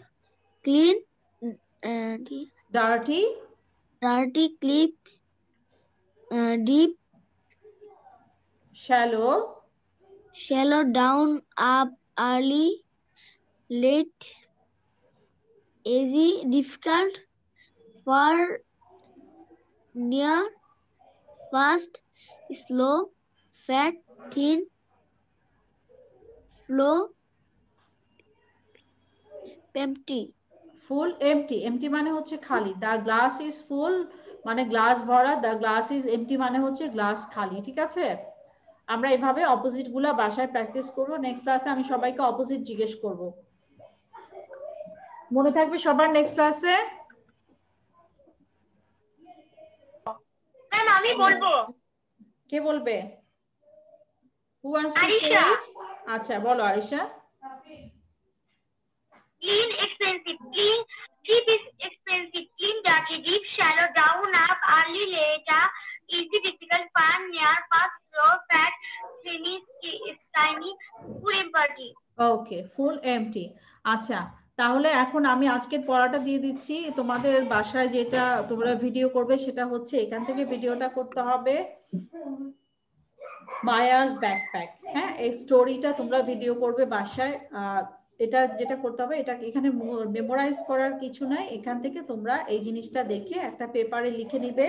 clean, dirty. dirty clip, deep, shallow, down, up, early, late, easy, difficult, far, near, fast, slow, fat, thin, flow, empty. ফুল MT, MT মানে হচ্ছে খালি। The glass is full মানে glass ভরা, the glass is empty মানে হচ্ছে glass খালি। ঠিক আছে, আমরা এভাবে অপোজিট গুলা বাসায় প্র্যাকটিস করবো। নেক্সট ক্লাসে আমি সবাইকে অপোজিট জিজ্ঞেস করব, মনে থাকবে সবার নেক্সট ক্লাসে? ম্যাম আমি বলবো। কে বলবে? Who wants to say? আচ্ছা বলো Arisha. Clean, expensive, clean, cheap is expensive, clean, dirty, deep, shallow, down, up, early, later, easy, difficult, fun, near, fast, slow, fat, thin, slimy, full, empty. Okay, full MT. আচ্ছা তাহলে এখন আমি আজকের পড়াটা দিয়ে দিচ্ছি। তোমাদের বাসায় যেটা তোমরা ভিডিও করবে সেটা হচ্ছে এখান থেকে ভিডিওটা করতে হবে, মায়াস ব্যাকপ্যাক। হ্যাঁ, এই স্টোরিটা তোমরা ভিডিও করবে বাসায়। এটা যেটা করতে হবে, এটা এখানে মেমোরাইজ করার কিছু নাই, এখান থেকে তোমরা এই জিনিসটা দেখে একটা পেপারে লিখে নিবে,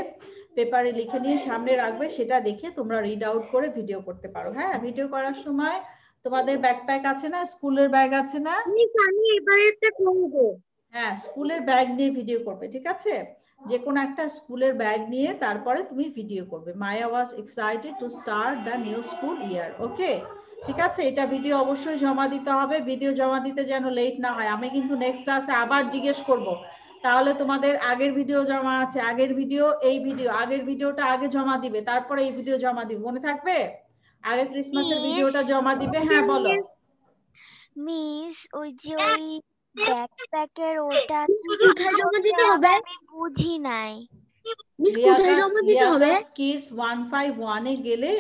পেপারে লিখে নিয়ে সামনে রাখবে, সেটা দেখে তোমরা রিড আউট করে ভিডিও করতে পারো। হ্যাঁ, ভিডিও করার সময় তোমাদের ব্যাকপ্যাক আছে না, স্কুলের ব্যাগ আছে না? আমি এবারে একটা করব। হ্যাঁ, স্কুলের ব্যাগ নিয়ে ভিডিও করবে, ঠিক আছে? যে কোনো একটা স্কুলের ব্যাগ নিয়ে তারপরে তুমি ভিডিও করবে। Maya was excited to start the new school year. Okay, ঠিক আছে, এটা ভিডিও অবশ্যই জমা দিতে হবে। ভিডিও জমা দিতে যেন লেট না হয়। আমি কিন্তু নেক্সট ক্লাসে আবার জিজ্ঞেস করব, তাহলে তোমাদের আগের ভিডিও জমা আছে, আগের ভিডিও, এই ভিডিও, আগের ভিডিওটা আগে জমা দিবে, তারপরে এই ভিডিও জমা দিবে, মনে থাকবে? আগে ক্রিসমাসের ভিডিওটা জমা দিবে। হ্যাঁ বলো। মিস ওই যে ওই ব্যাকপ্যাকের ওটা কোথায় জমা দিতে হবে? আমি বুঝি নাই। মিস কোথায় জমা দিতে হবে? কিডস 151 এ গেলে,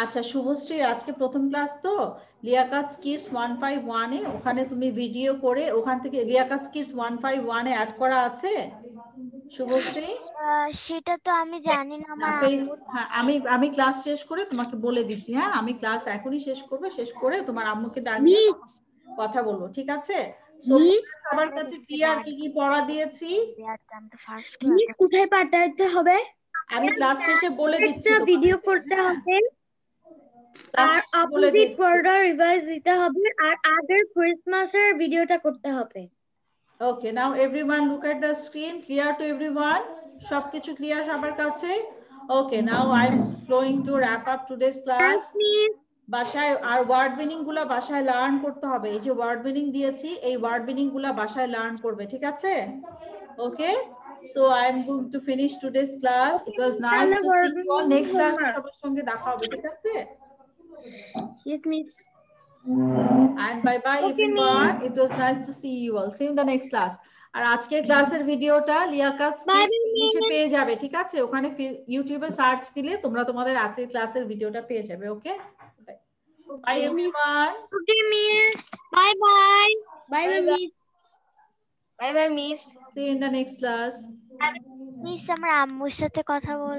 আচ্ছা শুভশ্রী আজকে প্রথম ক্লাস তো, লিয়াকাত কিডস 151 এ ওখানে তুমি ভিডিও করে ওখান থেকে, লিয়াকাত কিডস 151 এ অ্যাড করা আছে শুভশ্রী? সেটা তো আমি জানি না। আমার হ্যাঁ, আমি ক্লাস শেষ করে তোমাকে বলে দিচ্ছি। হ্যাঁ, আমি ক্লাস এখনই শেষ করবে, শেষ করে তোমার আম্মুকে ডাকবে, কথা বলবো, ঠিক আছে? সবার কাছে ক্লিয়ার কি কি পড়া দিয়েছি? মিস কোথায় পাঠাতে হবে? আমি ক্লাস শেষে বলে দিচ্ছি। ভিডিও করতে হবে আর অপোজিট ফোল্ডার রিভাইজ দিতে হবে আর আগের ক্রিসমাসের ভিডিওটা করতে হবে। Okay, now everyone look at the screen. Clear to everyone? সবকিছু ক্লিয়ার সবার কাছে? Okay, now I'm going to wrap up today's class. বাসায় আর ওয়ার্ড মিনিং গুলা বাসায় লার্ন করতে হবে। এই যে ওয়ার্ড মিনিং দিয়েছি, এই ওয়ার্ড মিনিং গুলা বাসায় লার্ন করবে, ঠিক আছে? Okay, so I'm going to finish today's class. It was nice to see you all. Next class এ সবার সঙ্গে দেখা হবে, ঠিক আছে? Yes, miss. And bye bye everyone. It was nice to see you all. See you in the next class. আর আজকের ক্লাসের ভিডিওটা লিয়াকাত কিডসে পেয়ে যাবে, ঠিক আছে? ওখানে ইউটিউবে সার্চ দিলে তোমরা তোমাদের আজকের ক্লাসের ভিডিওটা পেয়ে যাবে। Okay, bye everyone. Okay miss, bye bye. Bye bye miss. Bye bye miss. See you in the next class. Miss আমার আম্মুর সাথে কথা বল।